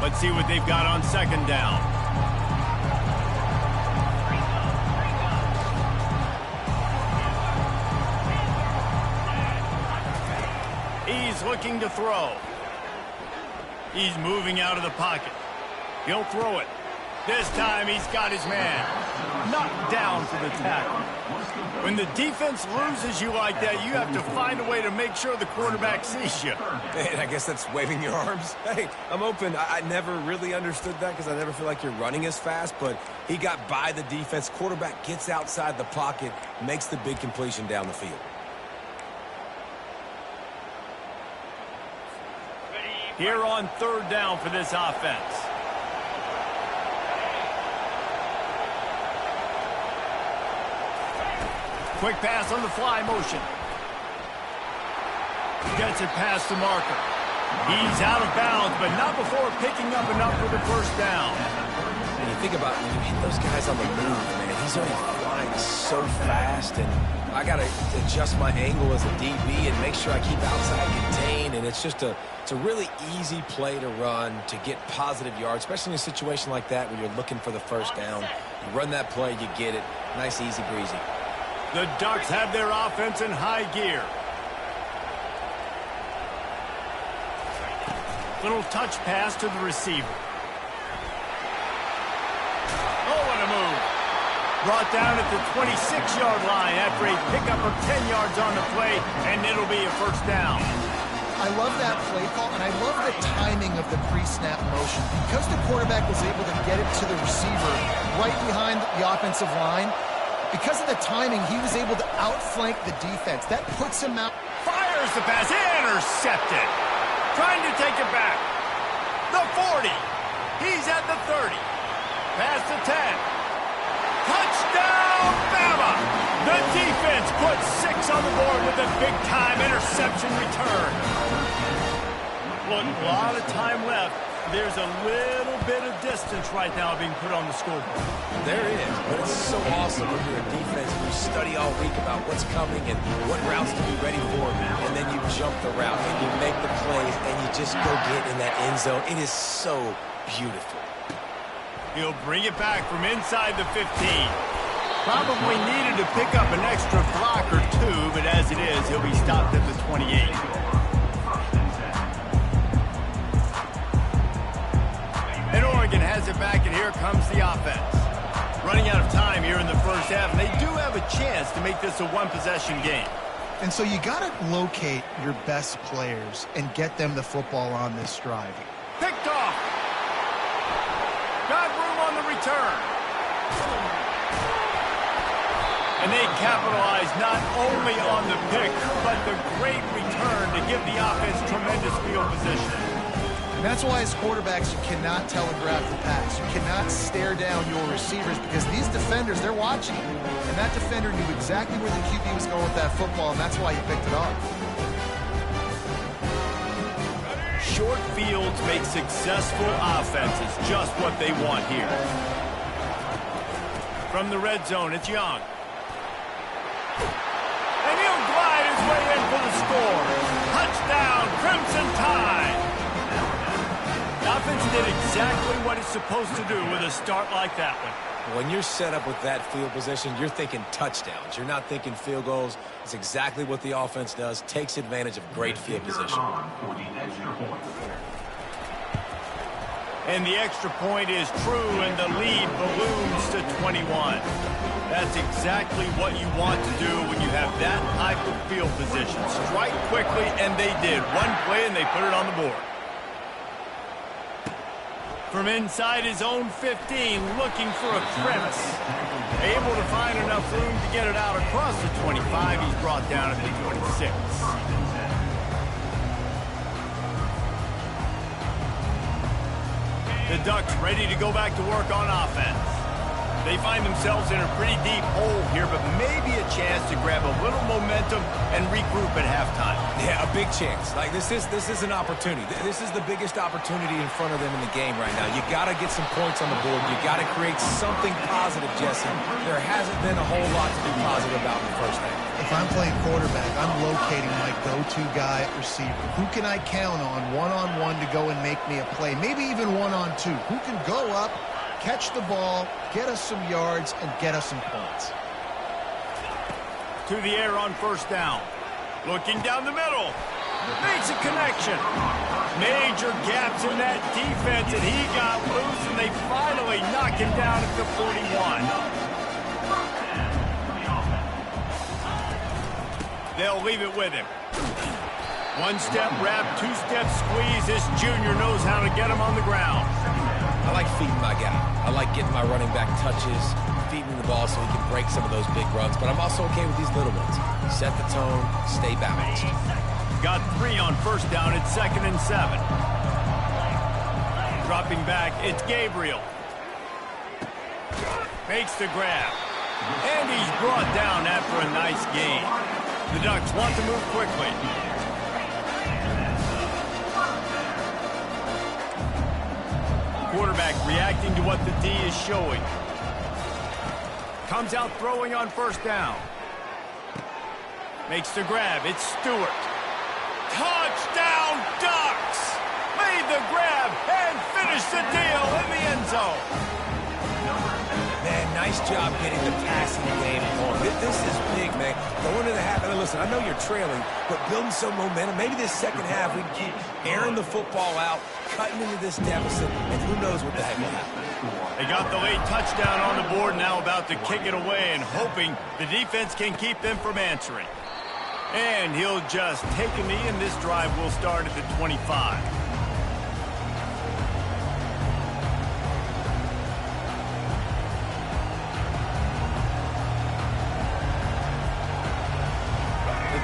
Let's see what they've got on 2nd down. He's looking to throw. He's moving out of the pocket. He'll throw it. This time he's got his man. Knocked down for the tackle. When the defense loses you like that, you have to find a way to make sure the quarterback sees you. Man, I guess that's waving your arms. Hey, I'm open. I never really understood that because I never feel like you're running as fast, but he got by the defense. Quarterback gets outside the pocket, makes the big completion down the field. Here on 3rd down for this offense. Quick pass on the fly motion. Gets it past the marker. He's out of bounds, but not before picking up enough for the first down. And you think about when you hit those guys on the move, man, he's already flying so fast, and I got to adjust my angle as a DB and make sure I keep outside contained, and it's a really easy play to run to get positive yards, especially in a situation like that where you're looking for the first down. You run that play, you get it. Nice, easy breezy. The Ducks have their offense in high gear. Little touch pass to the receiver. Oh, what a move. Brought down at the 26-yard line after a pickup of 10 yards on the play, and it'll be a first down. I love that play call, and I love the timing of the pre-snap motion. Because the quarterback was able to get it to the receiver right behind the offensive line, because of the timing, he was able to outflank the defense. That puts him out. Fires the pass. Intercepted. Trying to take it back. The 40. He's at the 30. Past the 10. Touchdown, Bama! The defense puts 6 on the board with a big-time interception return. Look, a lot of time left. There's a little bit of distance right now being put on the scoreboard. There is, but it's so awesome when you're a defense and you study all week about what's coming and what routes to be ready for, and then you jump the route and you make the plays and you just go get in that end zone. It is so beautiful. He'll bring it back from inside the 15. Probably needed to pick up an extra block or two, but as it is, he'll be stopped at the 28. And Oregon has it back, and here comes the offense. Running out of time here in the first half, and they do have a chance to make this a one-possession game. And so you got to locate your best players and get them the football on this drive. Picked off. Got room on the return. And they capitalize not only on the pick, but the great return to give the offense tremendous field position. And that's why as quarterbacks, you cannot telegraph the pass. You cannot stare down your receivers because these defenders, they're watching. And that defender knew exactly where the QB was going with that football, and that's why he picked it off. Short fields make successful offenses just what they want here. From the red zone, it's Young. And he'll glide his way in for the score. Touchdown, Crimson Tide. The offense did exactly what it's supposed to do with a start like that one. When you're set up with that field position, you're thinking touchdowns. You're not thinking field goals. It's exactly what the offense does. Takes advantage of great field position. And the extra point is true, and the lead balloons to 21. That's exactly what you want to do when you have that type of field position. Strike quickly, and they did. One play, and they put it on the board. From inside his own 15, looking for a crevice. Able to find enough room to get it out across the 25. He's brought down at the 26. The Ducks ready to go back to work on offense. They find themselves in a pretty deep hole here, but maybe a chance to grab a little momentum and regroup at halftime. Yeah, a big chance. Like this is an opportunity. This is the biggest opportunity in front of them in the game right now. You got to get some points on the board. You got to create something positive, Jesse. There hasn't been a whole lot to be positive about in the first half. If I'm playing quarterback, I'm locating my go-to guy at receiver. Who can I count on one-on-one to go and make me a play? Maybe even one-on-two. Who can go up, catch the ball, get us some yards, and get us some points. To the air on first down. Looking down the middle. Makes a connection. Major gaps in that defense, and he got loose, and they finally knock him down at the 41. They'll leave it with him. One-step wrap, two-step squeeze. This junior knows how to get him on the ground. I like feeding my guy. I like getting my running back touches, feeding the ball so he can break some of those big runs. But I'm also okay with these little ones. Set the tone, stay balanced. Got 3 on first down. It's 2nd and 7. Dropping back, it's Gabriel. Makes the grab. And he's brought down after a nice gain. The Ducks want to move quickly. Quarterback reacting to what the D is showing. Comes out throwing on first down. Makes the grab. It's Stewart. Touchdown, Ducks! Made the grab and finished the deal in the end zone. Man, nice job getting the passing game going. This is big, man. Going to the half, and listen, I know you're trailing, but building some momentum. Maybe this second half we can keep airing the football out, cutting into this deficit, and who knows what the heck will happen. They got the late touchdown on the board, now about to kick it away and hoping the defense can keep them from answering. And he'll just take a knee, and this drive will start at the 25.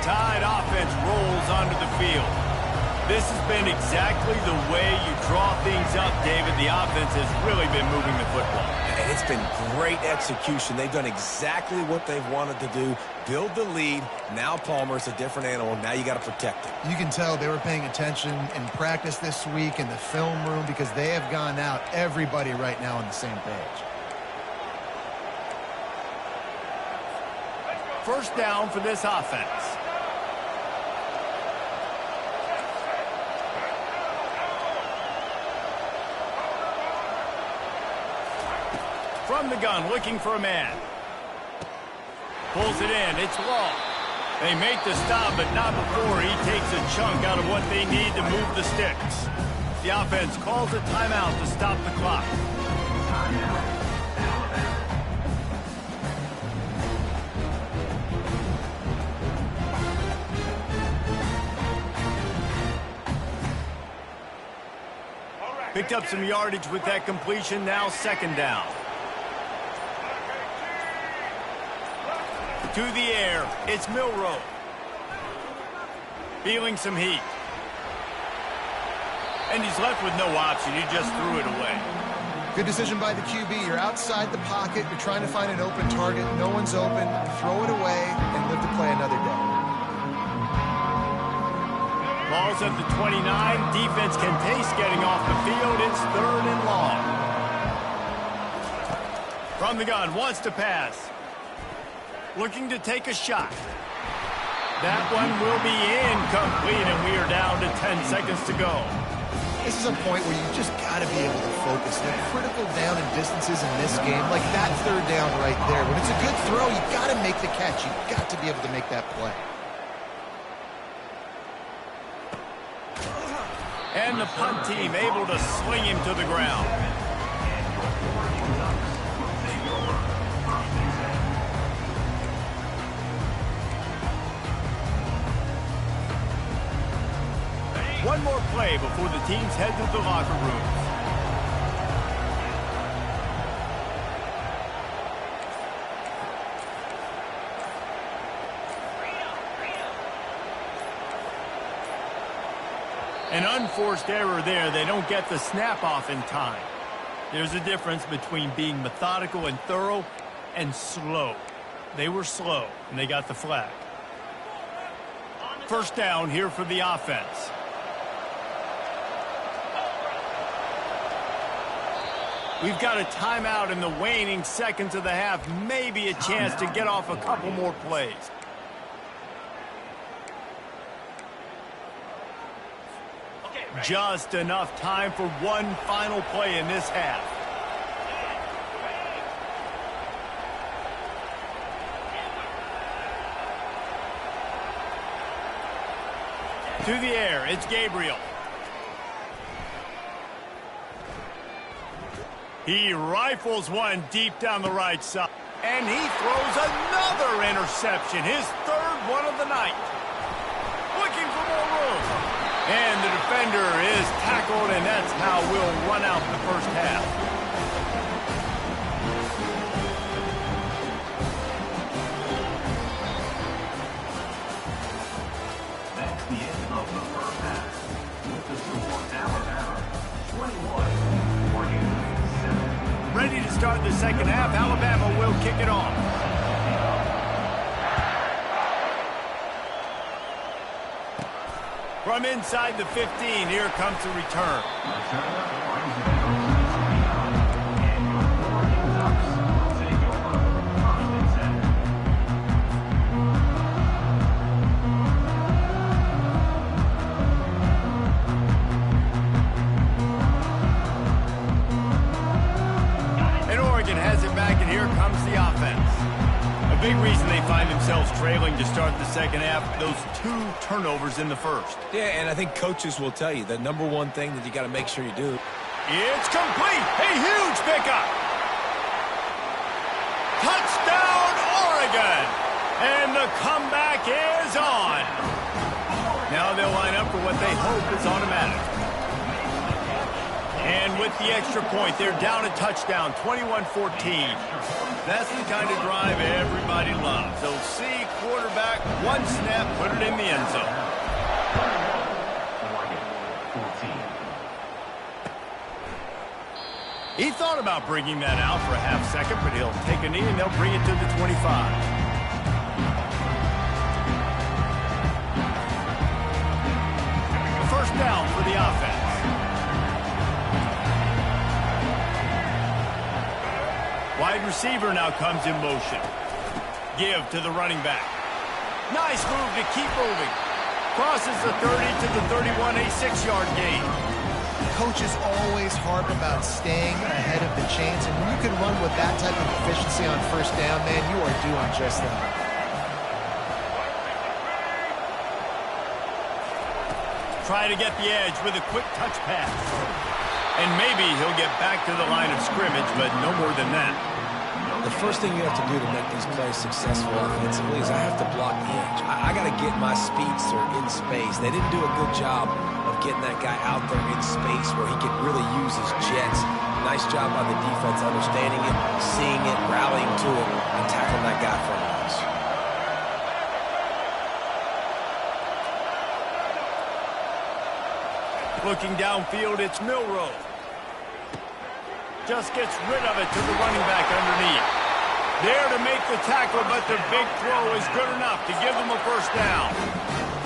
Tide offense rolls onto the field. This has been exactly the way you draw things up, David. The offense has really been moving the football. And it's been great execution. They've done exactly what they've wanted to do. Build the lead. Now Palmer's a different animal. Now you got to protect it. You can tell they were paying attention in practice this week in the film room because they have gone out, everybody right now on the same page. First down for this offense. From the gun, looking for a man. Pulls it in. It's long. They make the stop, but not before he takes a chunk out of what they need to move the sticks. The offense calls a timeout to stop the clock. Picked up some yardage with that completion. Now second down. To the air, it's Milroe. Feeling some heat. And he's left with no option. He just threw it away. Good decision by the QB. You're outside the pocket. You're trying to find an open target. No one's open. Throw it away and live to play another day. Ball's at the 29. Defense can taste getting off the field. It's third and long. From the gun, wants to pass. Looking to take a shot. That one will be incomplete, and we are down to 10 seconds to go. This is a point where you just got to be able to focus. The critical down and distances in this game, like that third down right there. When it's a good throw, you got to make the catch. You got to be able to make that play. And the punt team able to sling him to the ground. One more play before the teams head to the locker rooms. An unforced error there. They don't get the snap off in time. There's a difference between being methodical and thorough and slow. They were slow, and they got the flag. First down here for the offense. We've got a timeout in the waning seconds of the half. Maybe a chance to get off a couple more plays. Just enough time for one final play in this half. To the air, it's Gabriel. He rifles one deep down the right side. And he throws another interception, his third one of the night. Looking for more room. And the defender is tackled, and that's how we'll run out the first half. That's the end of the first half. With the score, Alabama 21-47. Ready to start the second half. Alabama will kick it off. From inside the 15, here comes the return. And Oregon has it back, and here comes the offense. A big reason they find themselves trailing to start the second half, those 2 turnovers in the first. Yeah, and I think coaches will tell you the number one thing that you got to make sure you do. It's complete. A huge pickup. Touchdown, Oregon. And the comeback is on. Now they'll line up for what they hope is automatic. And with the extra point, they're down a touchdown, 21-14. That's the kind of drive everybody loves. They'll see quarterback, one snap, put it in the end zone. He thought about bringing that out for a half second, but he'll take a knee and they'll bring it to the 25. A first down for the offense. Wide receiver now comes in motion. Give to the running back. Nice move to keep moving. Crosses the 30 to the 31, a 6-yard gain. Coaches always harp about staying ahead of the chains, and when you can run with that type of efficiency on first down, man, you are doing just that. Try to get the edge with a quick touch pass. And maybe he'll get back to the line of scrimmage, but no more than that. The first thing you have to do to make these plays successful offensively is I have to block the edge. I got to get my speedster in space. They didn't do a good job of getting that guy out there in space where he could really use his jets. Nice job by the defense understanding it, seeing it, rallying to it, and tackling that guy for a loss. Looking downfield, it's Milroe. Just gets rid of it to the running back underneath. There to make the tackle, but the big throw is good enough to give them a first down.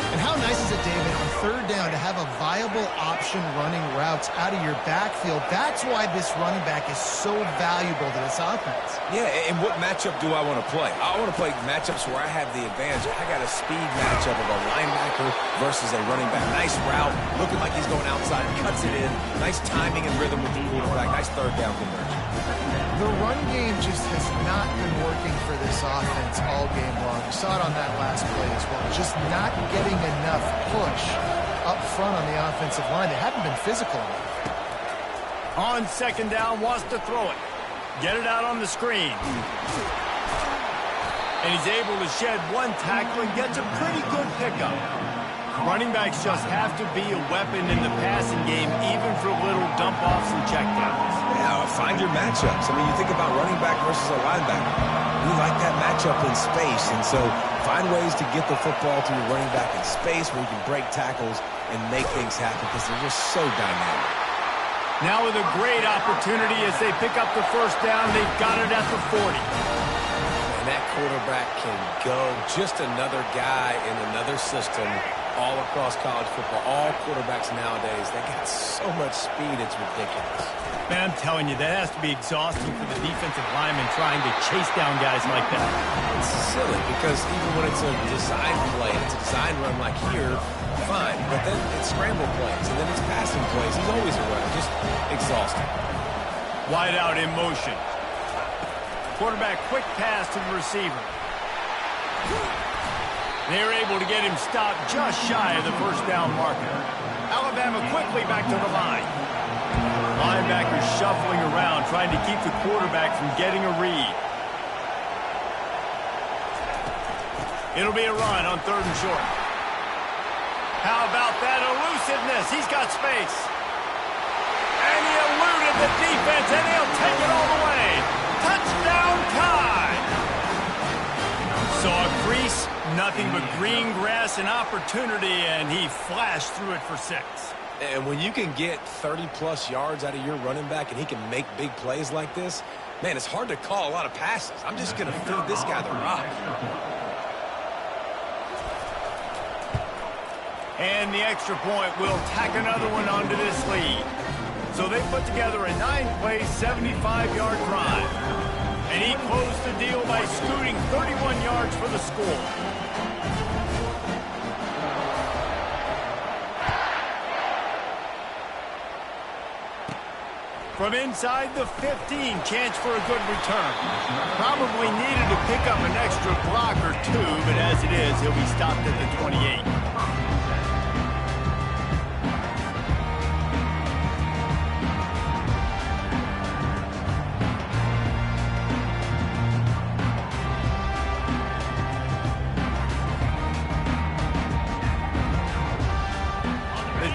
And how nice is it, David, on third down to have a viable option running routes out of your backfield? That's why this running back is so valuable to this offense. Yeah, and what matchup do I want to play? I want to play matchups where I have the advantage. I got a speed matchup of a linebacker versus a running back. Nice route, looking like he's going outside, cuts it in. Nice timing and rhythm with the quarterback. Nice third down conversion. The run game just has not been working for this offense all game long. We saw it on that last play as well. Just not getting enough push up front on the offensive line. They haven't been physical enough. On second down, wants to throw it. Get it out on the screen. And he's able to shed one tackle and gets a pretty good pickup. Running backs just have to be a weapon in the passing game, even for little dump-offs and checkdowns. Yeah, find your matchups. I mean, you think about running back versus a linebacker. We like that matchup in space, and so find ways to get the football to your running back in space where you can break tackles and make things happen because they're just so dynamic. Now with a great opportunity as they pick up the first down, they've got it at the 40. And that quarterback can go. Just another guy in another system all across college football. All quarterbacks nowadays, they got so much speed, it's ridiculous. Man, I'm telling you, that has to be exhausting for the defensive lineman trying to chase down guys like that. It's silly because even when it's a design play, it's a design run like here, fine. But then it's scramble plays, and then it's passing plays. He's always a runner, just exhausting. Wide out in motion. Quarterback quick pass to the receiver. They're able to get him stopped just shy of the first down marker. Alabama quickly back to the line. Linebackers shuffling around, trying to keep the quarterback from getting a read. It'll be a run on third and short. How about that elusiveness? He's got space. And he eluded the defense, and he'll take it all the way. Touchdown tie. Saw a crease, nothing but green grass and opportunity, and he flashed through it for 6. And when you can get 30-plus yards out of your running back and he can make big plays like this, man, it's hard to call a lot of passes. I'm just going to feed this guy the rock. And the extra point will tack another one onto this lead. So they put together a 9-play, 75-yard drive. And he closed the deal by scooting 31 yards for the score. From inside the 15, chance for a good return. Probably needed to pick up an extra block or two, but as it is, he'll be stopped at the 28.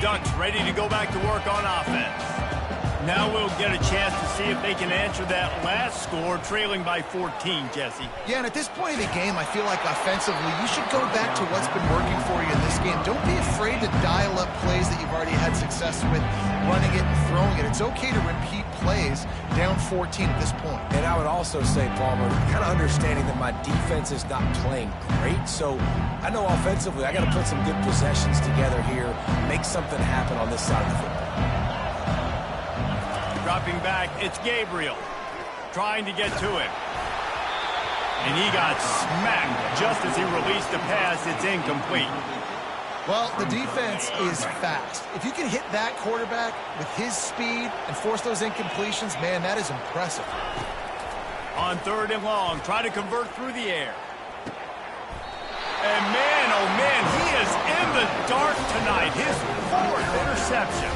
Ducks ready to go back to work on offense. Now we'll get a chance to see if they can answer that last score, trailing by 14, Jesse. Yeah, and at this point of the game, I feel like offensively, you should go back to what's been working for you in this game. Don't be afraid to dial up plays that you've already had success with. running it and throwing it. It's okay to repeat plays down 14 at this point. And I would also say, Palmer, kind of understanding that my defense is not playing great, so I know offensively I got to put some good possessions together here, make something happen on this side of the football. Dropping back, it's Gabriel trying to get to him. And he got smacked just as he released the pass. It's incomplete. Well, the defense is fast. If you can hit that quarterback with his speed and force those incompletions, man, that is impressive. On 3rd and long, try to convert through the air. And man, oh man, he is in the dark tonight. His 4th interception.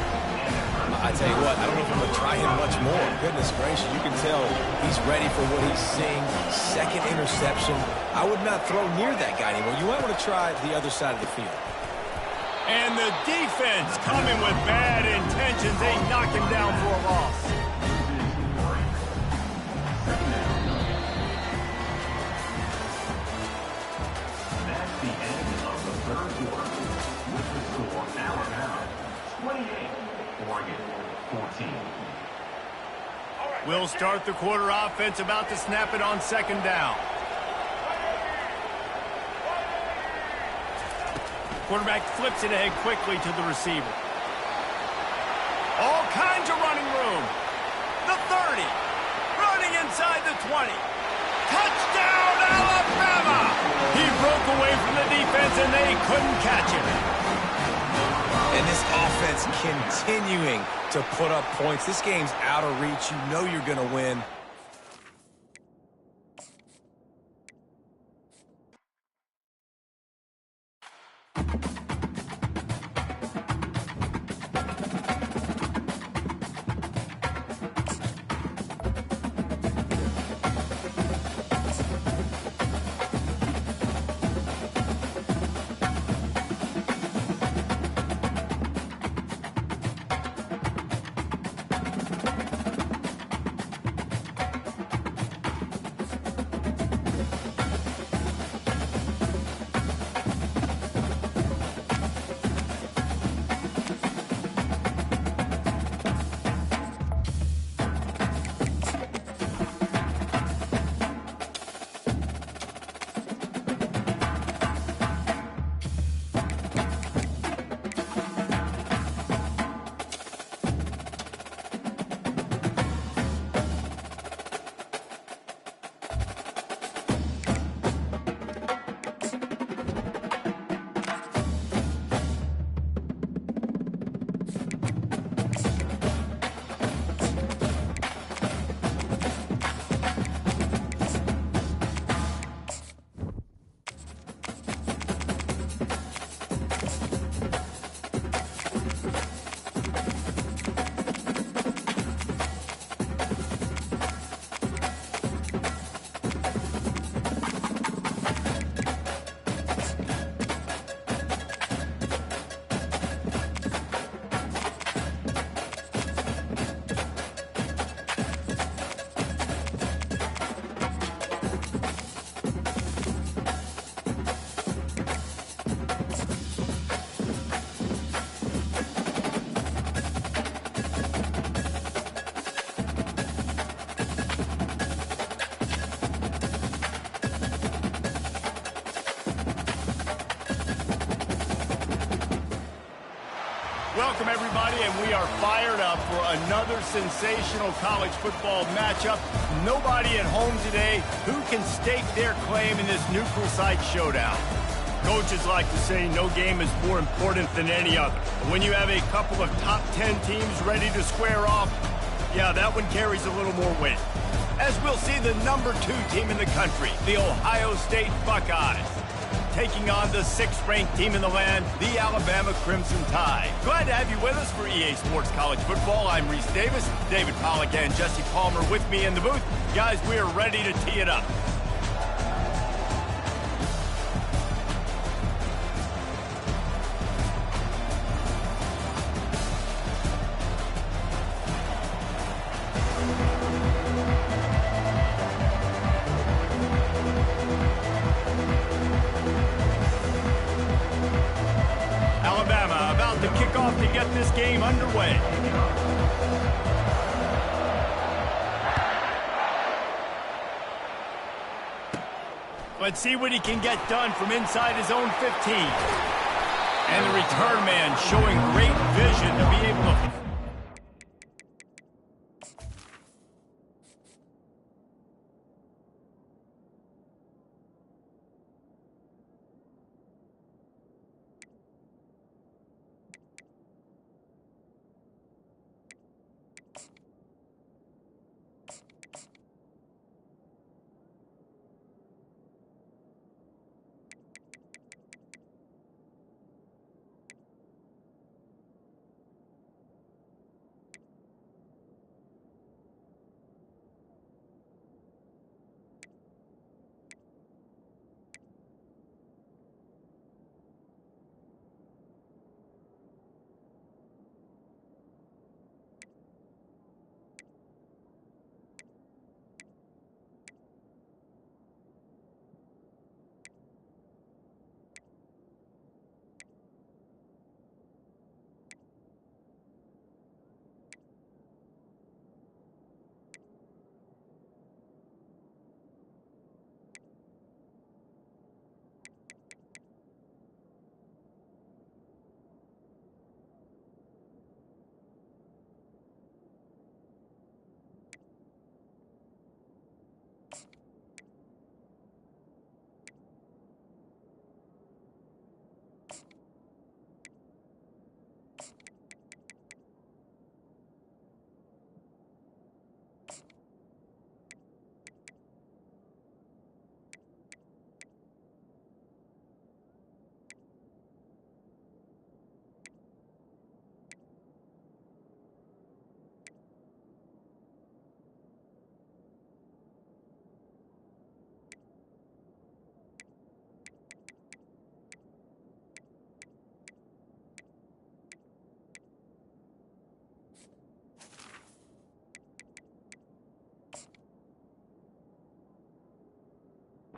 I tell you what, I don't know if I'm going to try him much more. Goodness gracious, you can tell he's ready for what he's seeing. 2nd interception. I would not throw near that guy anymore. You might want to try the other side of the field. And the defense coming with bad intentions. They knock him down for a loss. That's the end of the 3rd quarter. With the score Alabama 28, Oregon 14. We'll start the quarter. Offense about to snap it on 2nd down. Quarterback flips it ahead quickly to the receiver. All kinds of running room. The 30. Running inside the 20. Touchdown, Alabama! He broke away from the defense, and they couldn't catch him. And this offense continuing to put up points. This game's out of reach. You know you're going to win. Welcome, everybody, and we are fired up for another sensational college football matchup. Nobody at home today who can stake their claim in this neutral site showdown. Coaches like to say no game is more important than any other. When you have a couple of top 10 teams ready to square off, yeah, that one carries a little more weight. As we'll see the number 2 team in the country, the Ohio State Buckeyes, taking on the 6th-ranked team in the land, the Alabama Crimson Tide. Glad to have you with us for EA Sports College Football. I'm Reese Davis, David Pollack and Jesse Palmer with me in the booth. Guys, we are ready to tee it up. Alabama about to kick off to get this game underway. Let's see what he can get done from inside his own 15. And the return man showing great vision to be able to...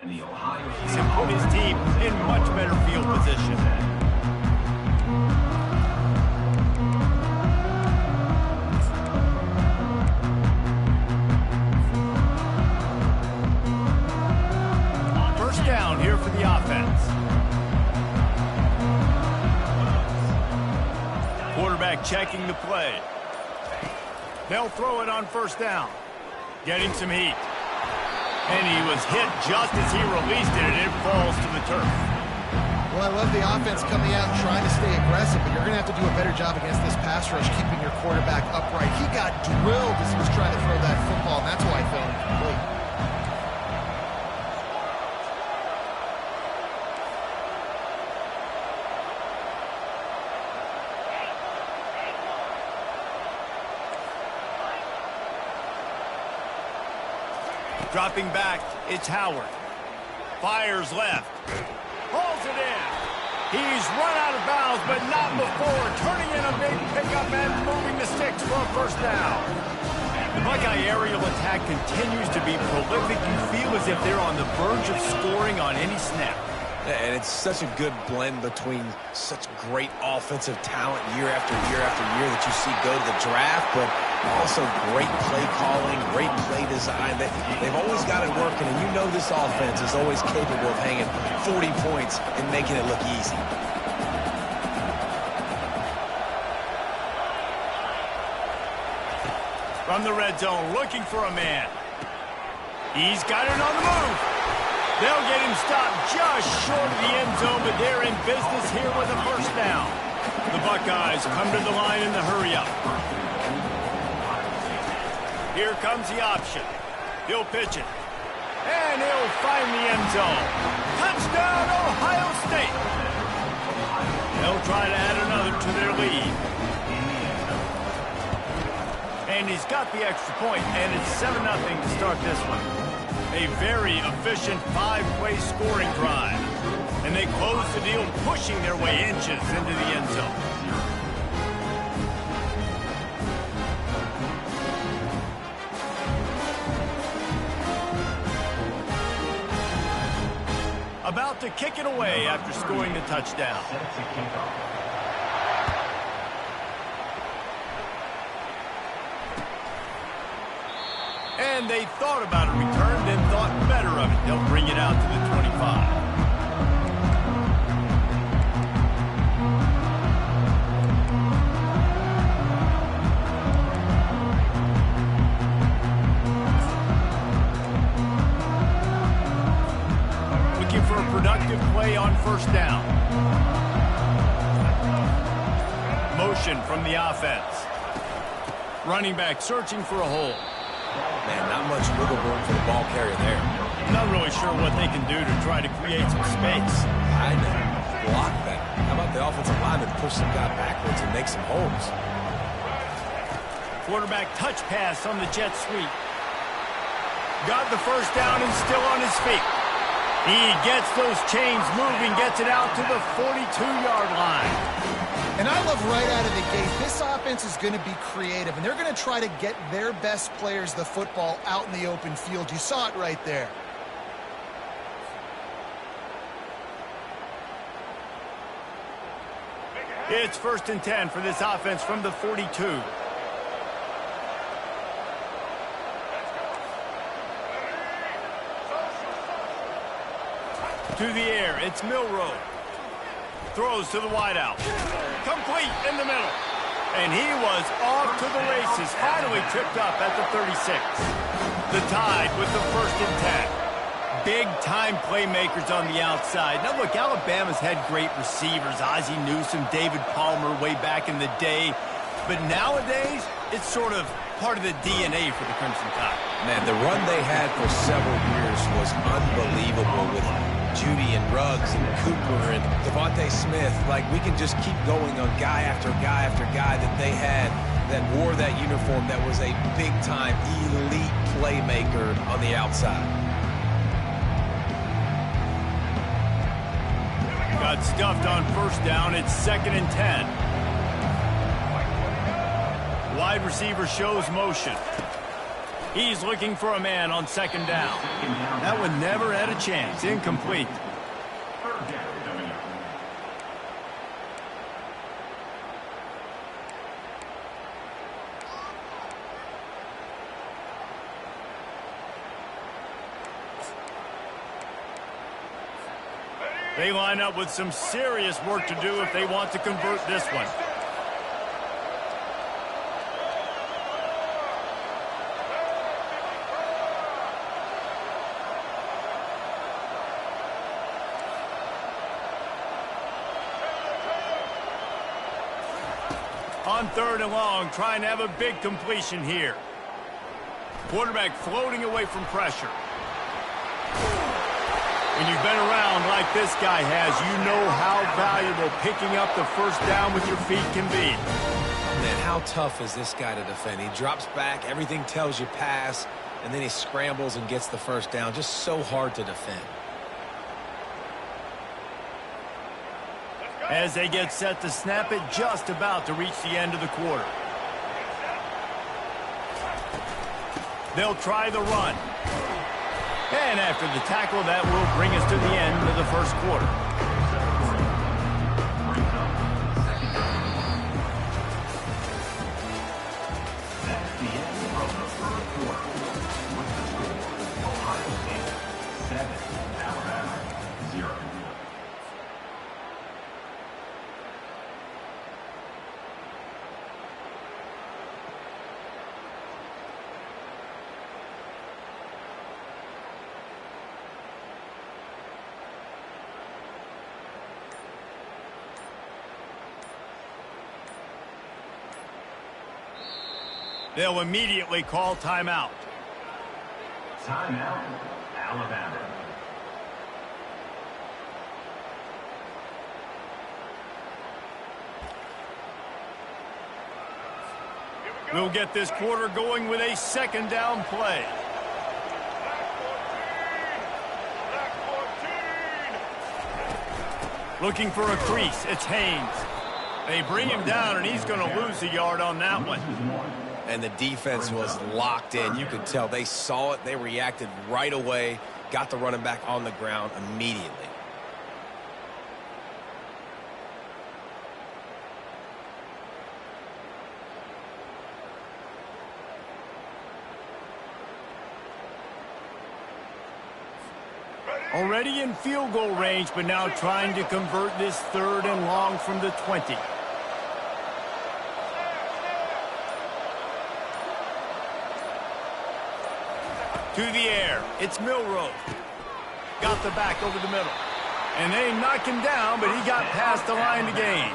And the Ohio He's put his team in much better field position. First down here for the offense. Quarterback checking the play. They'll throw it on first down. Getting some heat. And he was hit just as he released it, and it falls to the turf. Well, I love the offense coming out and trying to stay aggressive, but you're going to have to do a better job against this pass rush, keeping your quarterback upright. He got drilled as he was trying to throw that football, and that's why I fell incomplete. Dropping back, it's Howard. Fires left. Hauls it in. He's run out of bounds, but not before. Turning in a big pickup and moving the sticks for a first down. The Buckeye aerial attack continues to be prolific. You feel as if they're on the verge of scoring on any snap. And it's such a good blend between such great offensive talent year after year after year that you see go to the draft, but also great play calling, great play design. They've always got it working, and you know this offense is always capable of hanging 40 points and making it look easy. From the red zone, looking for a man. He's got it on the move. They'll get him stopped just short of the end zone, but they're in business here with a first down. The Buckeyes come to the line in the hurry-up. Here comes the option. He'll pitch it. And he'll find the end zone. Touchdown, Ohio State! They'll try to add another to their lead. And he's got the extra point, and it's 7-0 to start this one. A very efficient 5-play scoring drive. And they close the deal, pushing their way inches into the end zone. About to kick it away after scoring the touchdown. And they thought about a return, then thought better of it. They'll bring it out to the 25. For a productive play on first down. Motion from the offense. Running back searching for a hole. Man, not much wiggle room for the ball carrier there. Not really sure what they can do to try to create some space. I know. Block that. How about the offensive lineman push some guy backwards and make some holes? Quarterback touch pass on the jet sweep. Got the first down and still on his feet. He gets those chains moving, gets it out to the 42-yard line. And I love right out of the gate, this offense is going to be creative, and they're going to try to get their best players the football out in the open field. You saw it right there. It's 1st and 10 for this offense from the 42. To the air, it's Milroe. Throws to the wideout. Complete in the middle. And he was off to the races. Finally tripped up at the 36. The Tide with the 1st and 10. Big-time playmakers on the outside. Now, look, Alabama's had great receivers. Ozzie Newsome, David Palmer way back in the day. But nowadays, it's sort of part of the DNA for the Crimson Tide. Man, the run they had for several years was unbelievable with Judy and Ruggs and Cooper and Devontae Smith. Like, we can just keep going on guy after guy after guy that they had that wore that uniform that was a big-time elite playmaker on the outside. Got stuffed on first down. It's 2nd and 10. Wide receiver shows motion. He's looking for a man on 2nd down. That one never had a chance. Incomplete. They line up with some serious work to do if they want to convert this one. On 3rd and long, trying to have a big completion here. Quarterback floating away from pressure. When you've been around like this guy has, you know how valuable picking up the first down with your feet can be. Man, how tough is this guy to defend? He drops back, everything tells you pass, and then he scrambles and gets the first down. Just so hard to defend. As they get set to snap it, just about to reach the end of the quarter. They'll try the run. And after the tackle, that will bring us to the end of the first quarter. That's the end of the first quarter. With the score, Ohio State 7, Alabama 0. They'll immediately call timeout. Timeout, Alabama. We'll get this quarter going with a 2nd down play. Looking for a crease. It's Haynes. They bring him down, and he's going to lose a yard on that one. And the defense was locked in. You could tell they saw it. They reacted right away, got the running back on the ground immediately. Already in field goal range, but now trying to convert this 3rd and long from the 20. To the air. It's Milroe. Got the back over the middle. And they knock him down, but he got past the line to gain.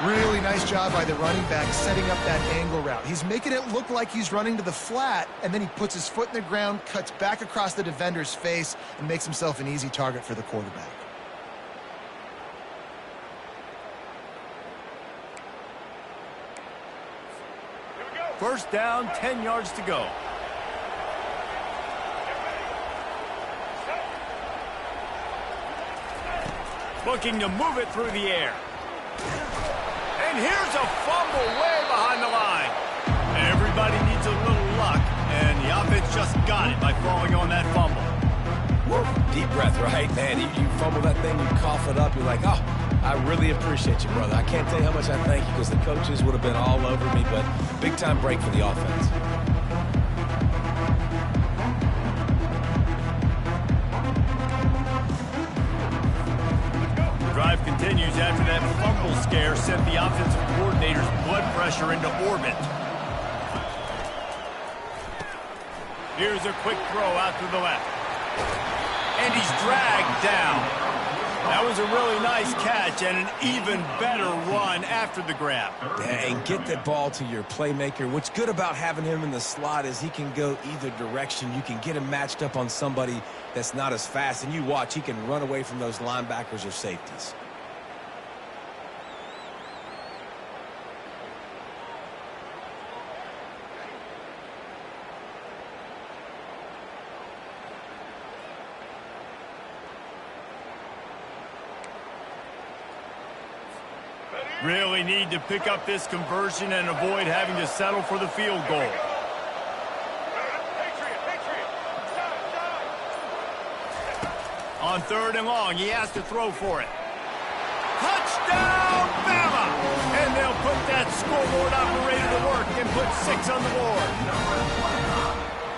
Really nice job by the running back setting up that angle route. He's making it look like he's running to the flat, and then he puts his foot in the ground, cuts back across the defender's face, and makes himself an easy target for the quarterback. First down, 10 yards to go. Looking to move it through the air. And here's a fumble way behind the line. Everybody needs a little luck, and the offense just got it by falling on that fumble. Woo. Deep breath, right? Man, you fumble that thing, you cough it up, you're like, oh, I really appreciate you, brother. I can't tell you how much I thank you because the coaches would have been all over me, but big-time break for the offense. Drive continues after that fumble scare sent the offensive coordinator's blood pressure into orbit. Here's a quick throw out to the left. And he's dragged down. That was a really nice catch and an even better run after the grab. And get that ball to your playmaker. What's good about having him in the slot is he can go either direction. You can get him matched up on somebody that's not as fast. And you watch, he can run away from those linebackers or safeties. Really need to pick up this conversion and avoid having to settle for the field goal. On 3rd and long, he has to throw for it. Touchdown, Bama! And they'll put that scoreboard operator to work and put 6 on the board.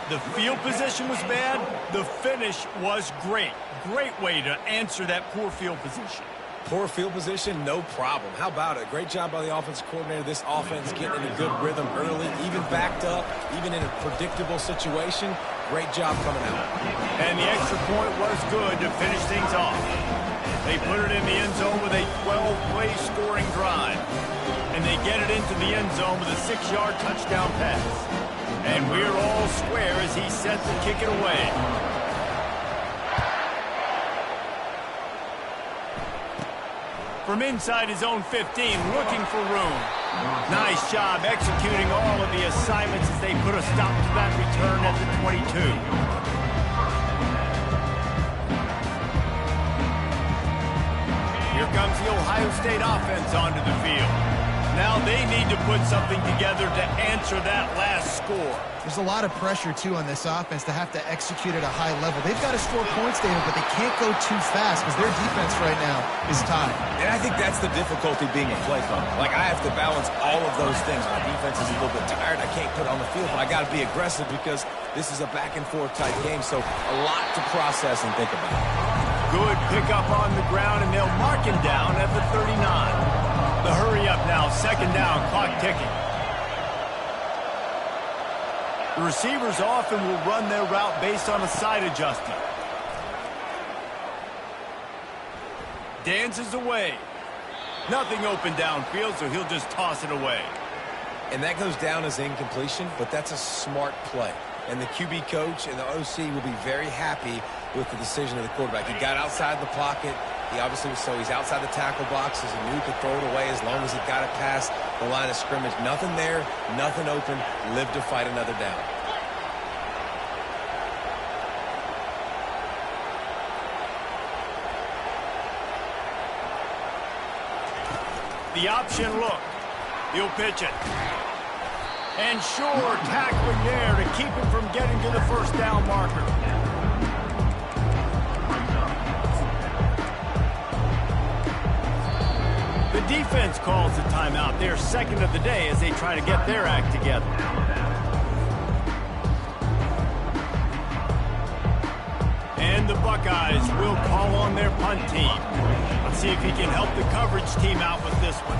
The field position was bad. The finish was great. Great way to answer that poor field position. Poor field position, no problem. How about it? Great job by the offensive coordinator. This offense getting in a good rhythm early, even backed up, even in a predictable situation. Great job coming out. And the extra point was good to finish things off. They put it in the end zone with a 12-play scoring drive. And they get it into the end zone with a 6-yard touchdown pass. And we're all square as he set to kick it away. From inside his own 15, looking for room. Nice job executing all of the assignments as they put a stop to that return at the 22. Here comes the Ohio State offense onto the field. Now they need to put something together to answer that last score. There's a lot of pressure, too, on this offense to have to execute at a high level. They've got to score points, David, but they can't go too fast because their defense right now is tied. And I think that's the difficulty being a play caller. Like, I have to balance all of those things. My defense is a little bit tired. I can't put it on the field, but I got to be aggressive because this is a back-and-forth type game, so a lot to process and think about. Good pickup on the ground, and they'll mark him down at the 39. The hurry up now, 2nd down, clock ticking. The receivers often will run their route based on a side adjustment. Dances away. Nothing open downfield, so he'll just toss it away. And that goes down as incompletion, but that's a smart play. And the QB coach and the OC will be very happy with the decision of the quarterback. He got outside the pocket. He obviously, so he's outside the tackle box. He knew he could throw it away as long as he got it past the line of scrimmage. Nothing there, nothing open. Live to fight another down. The option look. He'll pitch it. And sure, tackling there to keep him from getting to the 1st down marker. The defense calls the timeout. They're 2nd of the day as they try to get their act together. And the Buckeyes Buckeyes will call on their punt team. Let's see if he can help the coverage team out with this one.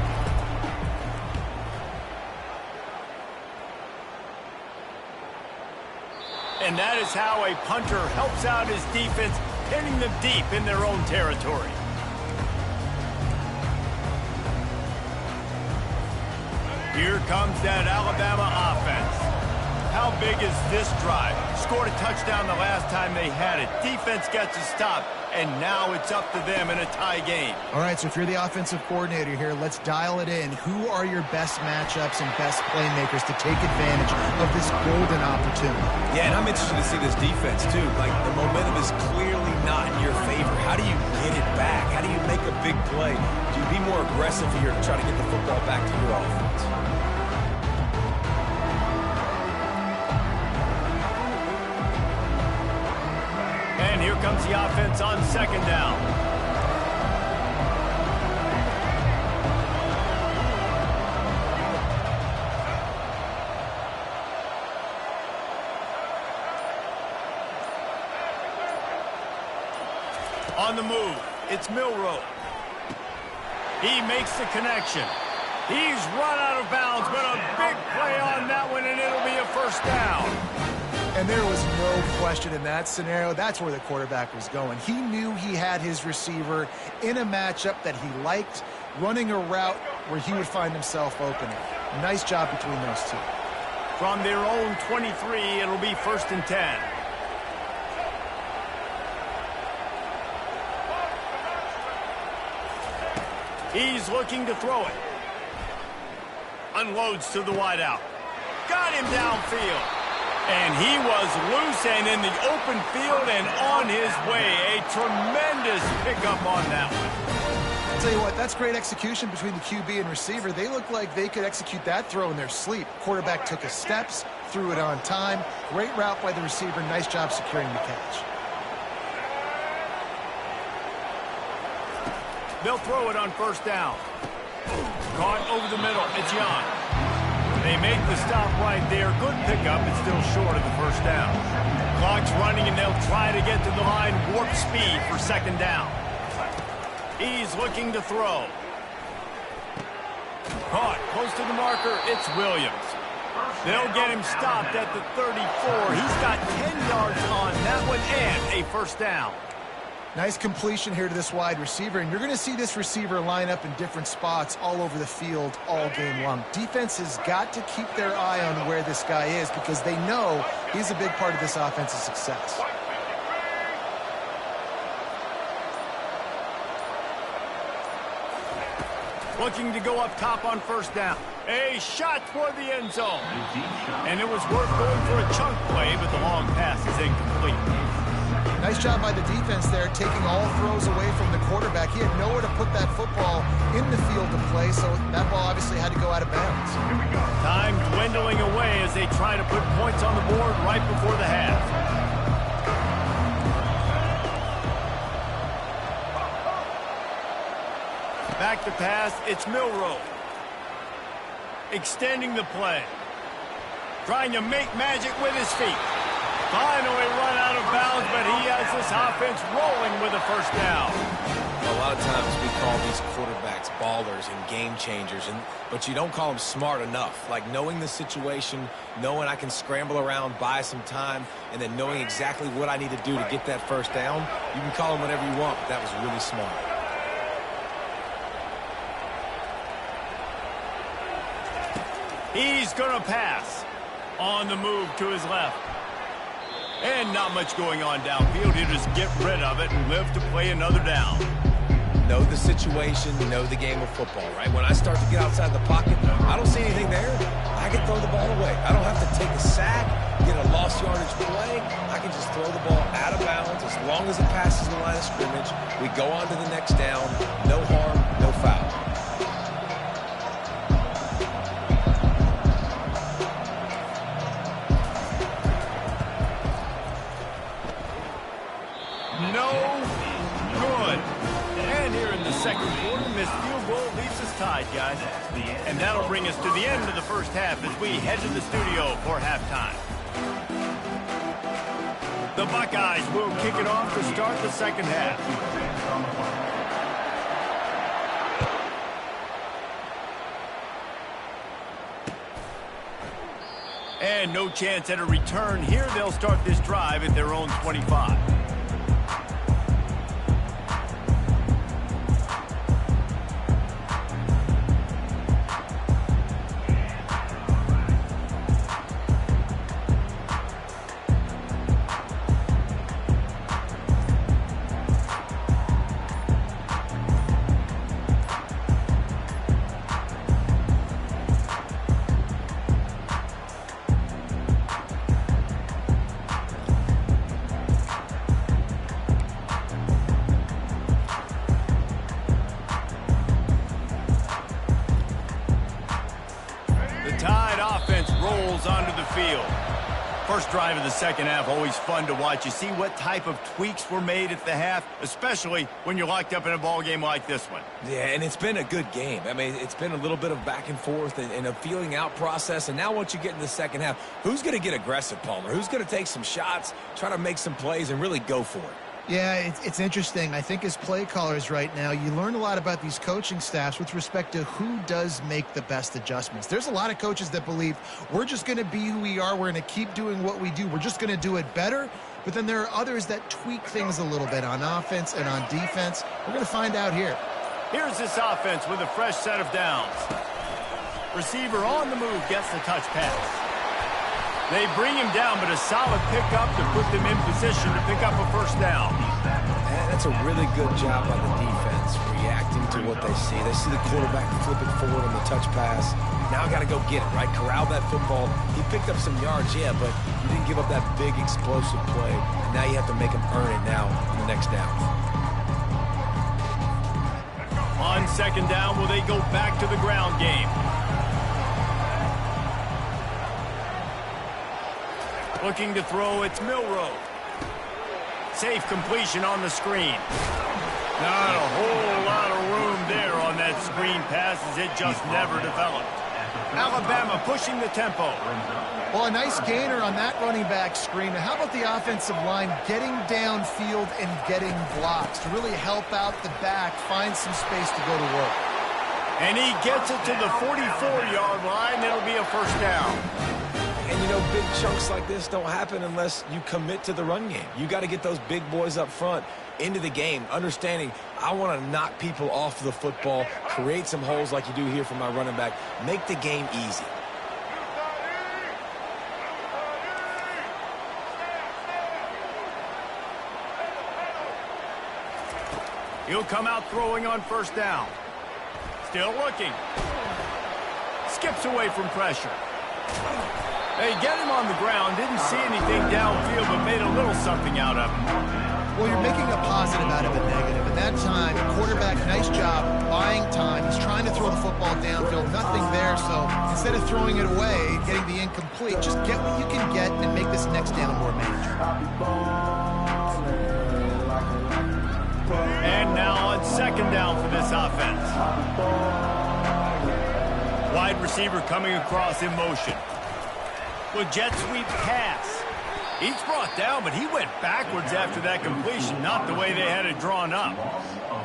And that is how a punter helps out his defense, pinning them deep in their own territory. Here comes that Alabama offense. How big is this drive? Scored a touchdown the last time they had it. Defense gets a stop, and now it's up to them in a tie game. All right, so if you're the offensive coordinator here, let's dial it in. Who are your best matchups and best playmakers to take advantage of this golden opportunity? Yeah, and I'm interested to see this defense, too. Like, the momentum is clearly not in your favor. How do you get it back? How do you make a big play? Do you be more aggressive here to try to get the football back to your offense? And here comes the offense on second down. On the move, it's Milroe. He makes the connection. He's run out of bounds, but a big play on that one, and it'll be a first down. And there was no question in that scenario. That's where the quarterback was going. He knew he had his receiver in a matchup that he liked, running a route where he would find himself opening. Nice job between those two. From their own 23, it'll be 1st and 10. He's looking to throw it. Unloads to the wideout. Got him downfield. And he was loose and in the open field and on his way. A tremendous pickup on that one. I'll tell you what, that's great execution between the QB and receiver. They look like they could execute that throw in their sleep. Quarterback took his steps, threw it on time. Great route by the receiver. Nice job securing the catch. They'll throw it on 1st down. Caught over the middle. It's Young. They make the stop right there. Good pickup. It's still short of the 1st down. Clock's running, and they'll try to get to the line. Warp speed for 2nd down. He's looking to throw. Caught close to the marker. It's Williams. They'll get him stopped at the 34. He's got 10 yards on that one and a 1st down. Nice completion here to this wide receiver, and you're going to see this receiver line up in different spots all over the field all game long. Defense has got to keep their eye on where this guy is because they know he's a big part of this offense's success. Looking to go up top on 1st down. A shot toward the end zone. And it was worth going for a chunk play, but the long pass is incomplete. Nice job by the defense there, taking all throws away from the quarterback. He had nowhere to put that football in the field to play, so that ball obviously had to go out of bounds. Time dwindling away as they try to put points on the board right before the half. Back to pass, it's Milroe. Extending the play. Trying to make magic with his feet. Finally run out of bounds, but he has this offense rolling with a 1st down. A lot of times we call these quarterbacks ballers and game changers, but you don't call them smart enough. Like knowing the situation, knowing I can scramble around, buy some time, and then knowing exactly what I need to do to get that 1st down. You can call them whatever you want, but that was really smart. He's going to pass. On the move to his left. And not much going on downfield. He'll just get rid of it and live to play another down. Know the situation, know the game of football, right? When I start to get outside the pocket, I don't see anything there. I can throw the ball away. I don't have to take a sack, get a lost yardage play. I can just throw the ball out of bounds as long as it passes the line of scrimmage. We go on to the next down. No harm, no foul. No good. And here in the 2nd quarter, missed field goal leaves us tied, guys. And that'll bring us to the end of the 1st half as we head to the studio for halftime. The Buckeyes will kick it off to start the second half. And no chance at a return here. They'll start this drive at their own 25. Onto the field. First drive of the second half, always fun to watch. You see what type of tweaks were made at the half, especially when you're locked up in a ball game like this one. Yeah, and it's been a good game. I mean, it's been a little bit of back and forth and a feeling out process. And now once you get in the second half, who's going to get aggressive, Palmer? Who's going to take some shots, try to make some plays, and really go for it? Yeah, it's interesting. I think as play callers right now, you learn a lot about these coaching staffs with respect to who does make the best adjustments. There's a lot of coaches that believe we're just going to be who we are. We're going to keep doing what we do. We're just going to do it better. But then there are others that tweak things a little bit on offense and on defense. We're going to find out here. Here's this offense with a fresh set of downs. Receiver on the move gets the touch pass. They bring him down, but a solid pickup to put them in position to pick up a first down. That's a really good job by the defense, reacting to what they see. They see the quarterback flip it forward on the touch pass. Now I got to go get it, right? Corral that football. He picked up some yards, yeah, but you didn't give up that big explosive play. Now you have to make him earn it now on the next down. On second down, will they go back to the ground game? Looking to throw, it's Milroe. Safe completion on the screen. Not a whole lot of room there on that screen pass as it just never developed. Alabama pushing the tempo. Well, a nice gainer on that running back screen. How about the offensive line getting downfield and getting blocks to really help out the back, find some space to go to work? And he gets it to the 44-yard line. It'll be a first down. And, you know, big chunks like this don't happen unless you commit to the run game. You got to get those big boys up front into the game, understanding I want to knock people off the football, create some holes like you do here for my running back, make the game easy. He'll come out throwing on first down. Still looking. Skips away from pressure. They get him on the ground. Didn't see anything downfield, but made a little something out of him. Well, you're making a positive out of a negative. At that time, the quarterback, nice job buying time. He's trying to throw the football downfield. Nothing there, so instead of throwing it away, getting the incomplete, just get what you can get and make this next down more manageable. And now on second down for this offense. Wide receiver coming across in motion. With jet sweep pass. He's brought down, but he went backwards after that completion, not the way they had it drawn up.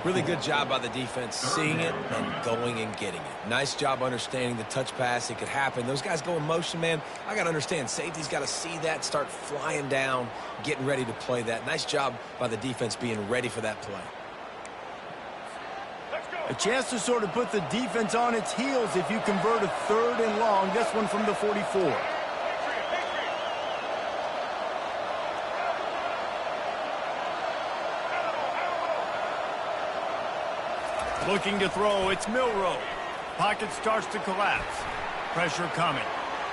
Really good job by the defense, seeing it and going and getting it. Nice job understanding the touch pass. It could happen. Those guys go in motion, man. I got to understand, safety's got to see that, start flying down, getting ready to play that. Nice job by the defense being ready for that play. A chance to sort of put the defense on its heels if you convert a third and long. This one from the 44. Looking to throw, it's Milroe. Pocket starts to collapse. Pressure coming.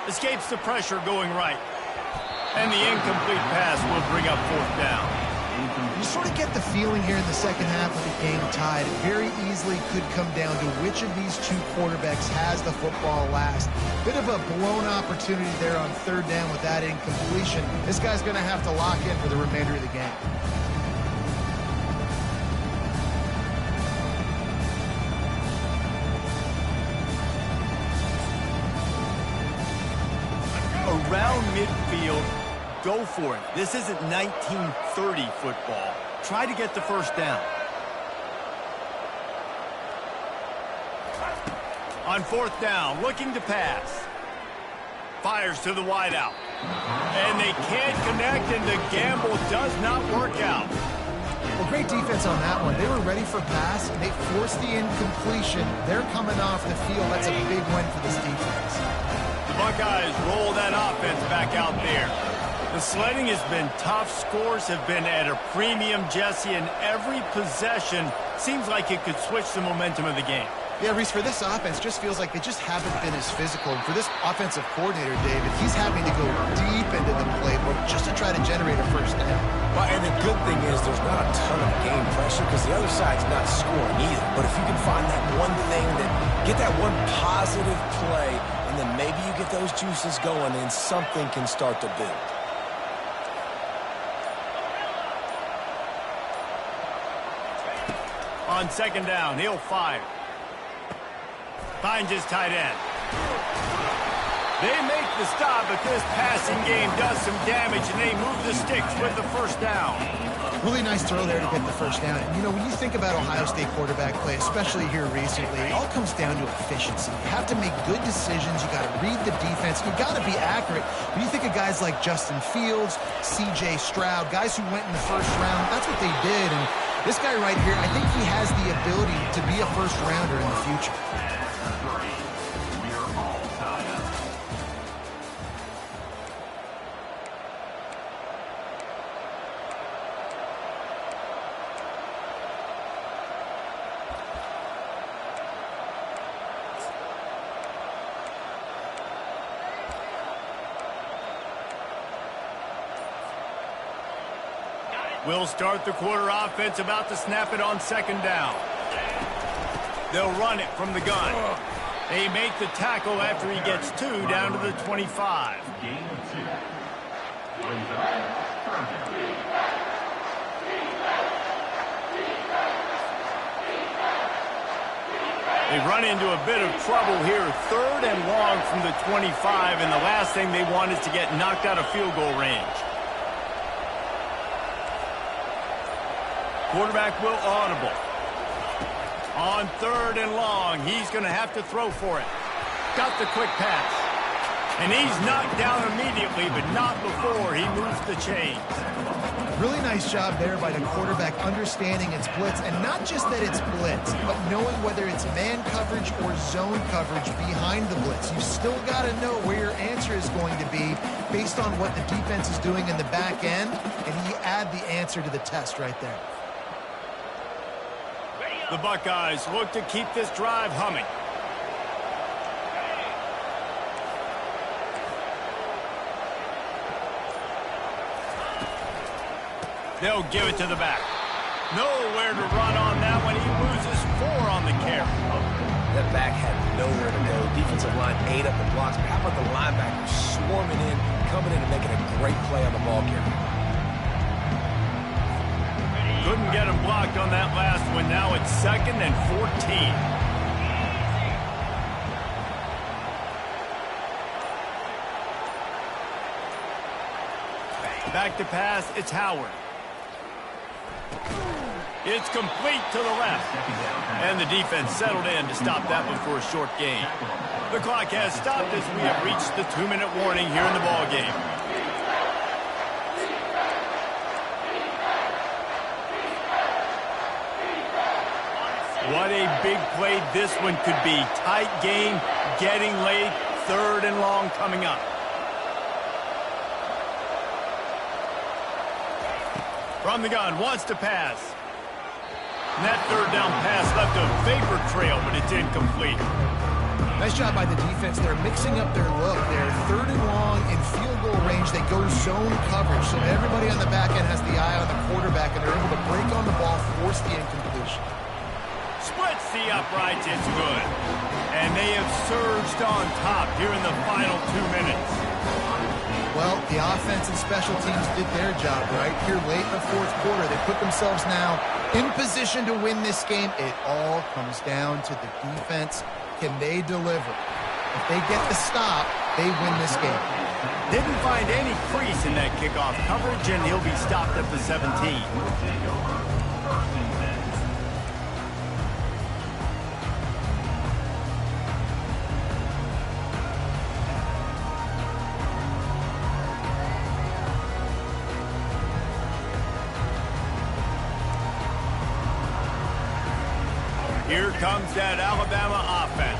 Escapes the pressure going right. And the incomplete pass will bring up fourth down. You sort of get the feeling here in the second half of the game tied. It very easily could come down to which of these two quarterbacks has the football last. Bit of a blown opportunity there on third down with that incompletion. This guy's going to have to lock in for the remainder of the game. Around midfield, go for it. This isn't 1930 football. Try to get the first down. On fourth down, looking to pass. Fires to the wideout. And they can't connect, and the gamble does not work out. Well, great defense on that one. They were ready for pass, and they forced the incompletion. They're coming off the field. That's a big win for this defense. The Buckeyes roll that offense back out there. The sledding has been tough. Scores have been at a premium, Jesse, and every possession seems like it could switch the momentum of the game. Yeah, Reese, for this offense, just feels like they just haven't been as physical. And for this offensive coordinator, David, he's having to go deep into the playbook just to try to generate a first down. Well, and the good thing is there's not a ton of game pressure because the other side's not scoring either. But if you can find that one thing, get that one positive play, and then maybe you get those juices going and something can start to build. On second down, he'll fire. Finds his tight end. They make the stop, but this passing game does some damage, and they move the sticks with the first down. Really nice throw there to get the first down. And, you know, when you think about Ohio State quarterback play, especially here recently, it all comes down to efficiency. You have to make good decisions. You got to read the defense. You got to be accurate. When you think of guys like Justin Fields, C.J. Stroud, guys who went in the first round, that's what they did. And this guy right here, I think he has the ability to be a first rounder in the future. We'll start the quarter offense, about to snap it on second down. They'll run it from the gun. They make the tackle after he gets 2 down to the 25. Game 2. They run into a bit of trouble here. 3rd and long from the 25, and the last thing they want is to get knocked out of field goal range. Quarterback will audible. On 3rd and long, he's going to have to throw for it. Got the quick pass. And he's knocked down immediately, but not before he moves the chains. Really nice job there by the quarterback understanding it's blitz, and not just that it's blitz, but knowing whether it's man coverage or zone coverage behind the blitz. You still got to know where your answer is going to be based on what the defense is doing in the back end, and he add the answer to the test right there. The Buckeyes look to keep this drive humming. They'll give it to the back. Nowhere to run on that one. He loses 4 on the carry. That back had nowhere to go. Defensive line ate up the blocks. But how about the linebackers swarming in, coming in and making a great play on the ball carrier? Couldn't get him blocked on that last one. Now it's 2nd and 14. Back to pass, it's Howard. It's complete to the left. And the defense settled in to stop that one for a short gain. The clock has stopped as we have reached the 2-minute warning here in the ball game. What a big play this one could be. Tight game, getting late, 3rd and long coming up. From the gun, wants to pass. And that 3rd down pass left a vapor trail, but it's incomplete. Nice job by the defense. They're mixing up their look. They're 3rd and long in field goal range. They go zone coverage, so everybody on the back end has the eye on the quarterback, and they're able to break on the ball, force the incompletion. Splits the uprights, it's good. And they have surged on top here in the final 2 minutes. Well, the offense and special teams did their job, right? Here late in the 4th quarter, they put themselves now in position to win this game. It all comes down to the defense. Can they deliver? If they get the stop, they win this game. Didn't find any crease in that kickoff coverage, and he'll be stopped at the 17. Here comes that Alabama offense.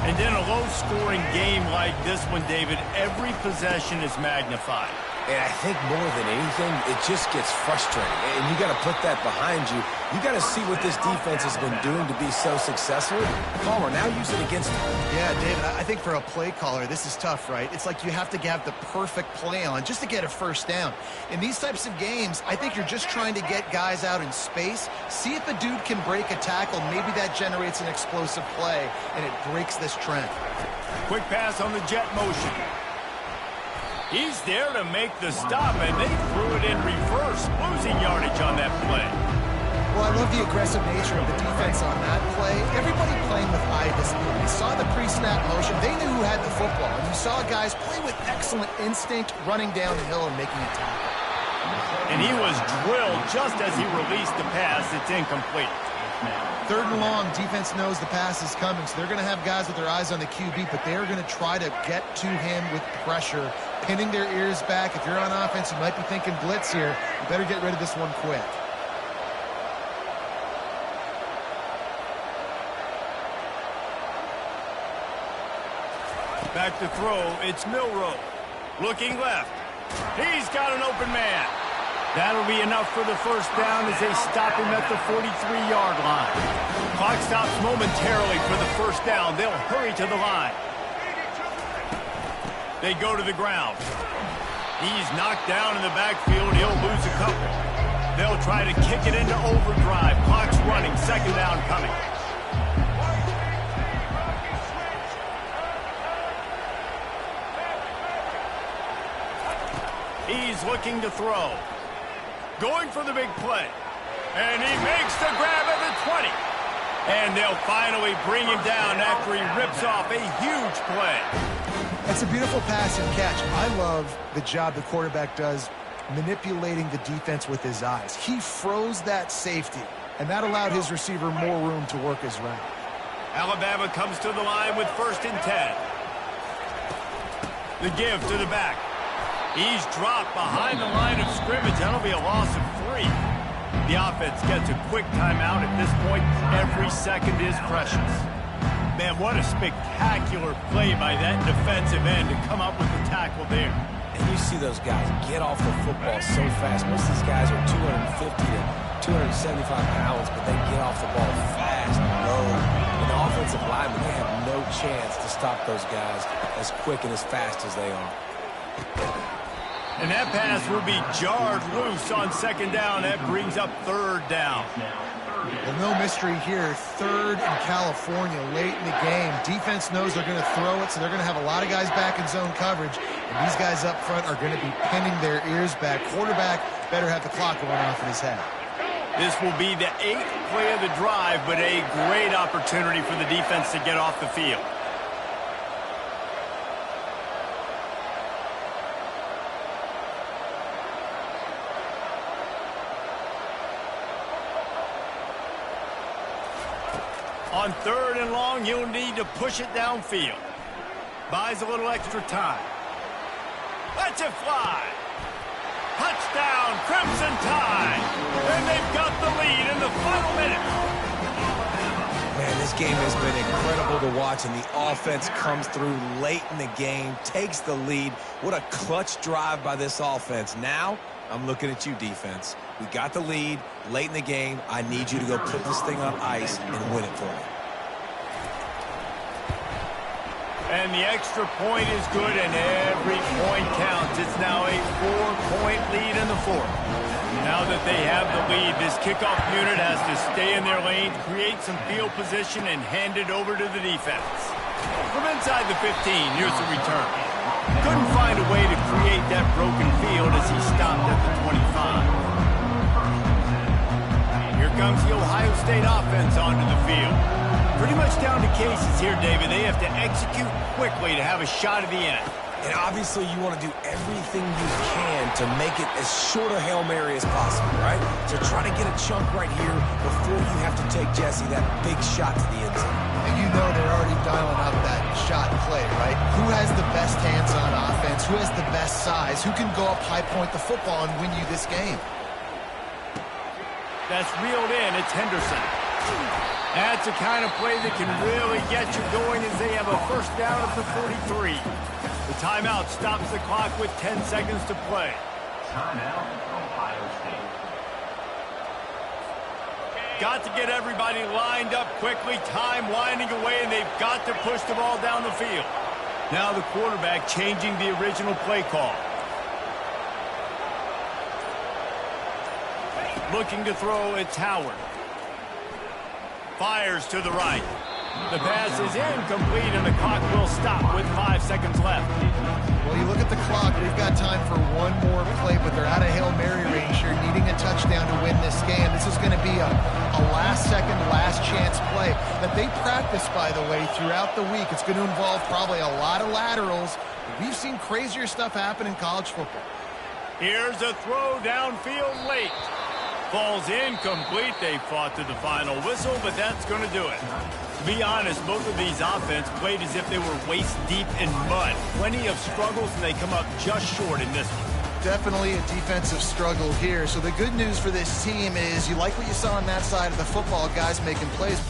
And in a low-scoring game like this one, David, every possession is magnified. And I think more than anything, it just gets frustrating. And you got to put that behind you. You got to see what this defense has been doing to be so successful. Palmer, now use it against them. Yeah, David, I think for a play caller, this is tough, right? It's like you have to have the perfect play on just to get a first down. In these types of games, I think you're just trying to get guys out in space, see if a dude can break a tackle. Maybe that generates an explosive play, and it breaks this trend. Quick pass on the jet motion. He's there to make the stop, and they threw it in reverse, losing yardage on that play. Well, I love the aggressive nature of the defense on that play. Everybody playing with eye discipline. They saw the pre-snap motion. They knew who had the football. And you saw guys play with excellent instinct, running down the hill and making a tackle. And he was drilled just as he released the pass. It's incomplete. 3rd and long, defense knows the pass is coming, so they're going to have guys with their eyes on the QB, but they're going to try to get to him with pressure, pinning their ears back. If you're on offense, you might be thinking blitz here. You better get rid of this one quick. Back to throw, it's Milroe. Looking left. He's got an open man. That'll be enough for the first down as they stop him at the 43-yard line. Clock stops momentarily for the first down. They'll hurry to the line. They go to the ground. He's knocked down in the backfield. He'll lose a couple. They'll try to kick it into overdrive. Clock's running. 2nd down coming. He's looking to throw. Going for the big play. And he makes the grab at the 20. And they'll finally bring him down after he rips off a huge play. That's a beautiful pass and catch. I love the job the quarterback does manipulating the defense with his eyes. He froze that safety, and that allowed his receiver more room to work his route. Alabama comes to the line with 1st and 10. The give to the back. He's dropped behind the line of scrimmage. That'll be a loss of 3. The offense gets a quick timeout at this point. Every second is precious. Man, what a spectacular play by that defensive end to come up with the tackle there. And you see those guys get off the football so fast. Most of these guys are 250 to 275 pounds, but they get off the ball fast, low. And the offensive linemen, they have no chance to stop those guys as quick and as fast as they are. And that pass will be jarred loose on 2nd down. That brings up 3rd down. Well, no mystery here. 3rd in California late in the game. Defense knows they're going to throw it, so they're going to have a lot of guys back in zone coverage. And these guys up front are going to be pinning their ears back. Quarterback better have the clock going off in his head. This will be the 8th play of the drive, but a great opportunity for the defense to get off the field. On 3rd and long, you'll need to push it downfield. Buys a little extra time. Lets it fly. Touchdown, Crimson Tide. And they've got the lead in the final minute. Man, this game has been incredible to watch, and the offense comes through late in the game, takes the lead. What a clutch drive by this offense. Now, I'm looking at you, defense. We got the lead late in the game. I need you to go put this thing on ice and win it for me. And the extra point is good, and every point counts. It's now a 4-point lead in the 4th. Now that they have the lead, this kickoff unit has to stay in their lane, create some field position, and hand it over to the defense. From inside the 15, here's the return. Couldn't find a way to create that broken field as he stopped at the 25. Here comes the Ohio State offense onto the field. Pretty much down to cases here, David. They have to execute quickly to have a shot at the end. And obviously you want to do everything you can to make it as short a Hail Mary as possible, right? So try to get a chunk right here before you have to take, Jesse, that big shot to the end zone. And you know they're already dialing up that shot play, right? Who has the best hands on offense? Who has the best size? Who can go up high point the football and win you this game? That's reeled in. It's Henderson. That's the kind of play that can really get you going as they have a first down at the 43. The timeout stops the clock with 10 seconds to play. Timeout, Ohio State. Got to get everybody lined up quickly. Time winding away, and they've got to push the ball down the field. Now the quarterback changing the original play call. Looking to throw, it's Howard. Fires to the right. The pass is incomplete, and the clock will stop with 5 seconds left. Well, you look at the clock. We've got time for one more play, but they're out of Hail Mary range here, needing a touchdown to win this game. This is going to be a last-second, last-chance play that they practice, by the way, throughout the week. It's going to involve probably a lot of laterals. We've seen crazier stuff happen in college football. Here's a throw downfield late. Falls incomplete. They fought to the final whistle, but that's going to do it. To be honest, both of these offense played as if they were waist-deep in mud. Plenty of struggles, and they come up just short in this one. Definitely a defensive struggle here. So the good news for this team is you like what you saw on that side of the football, guys making plays.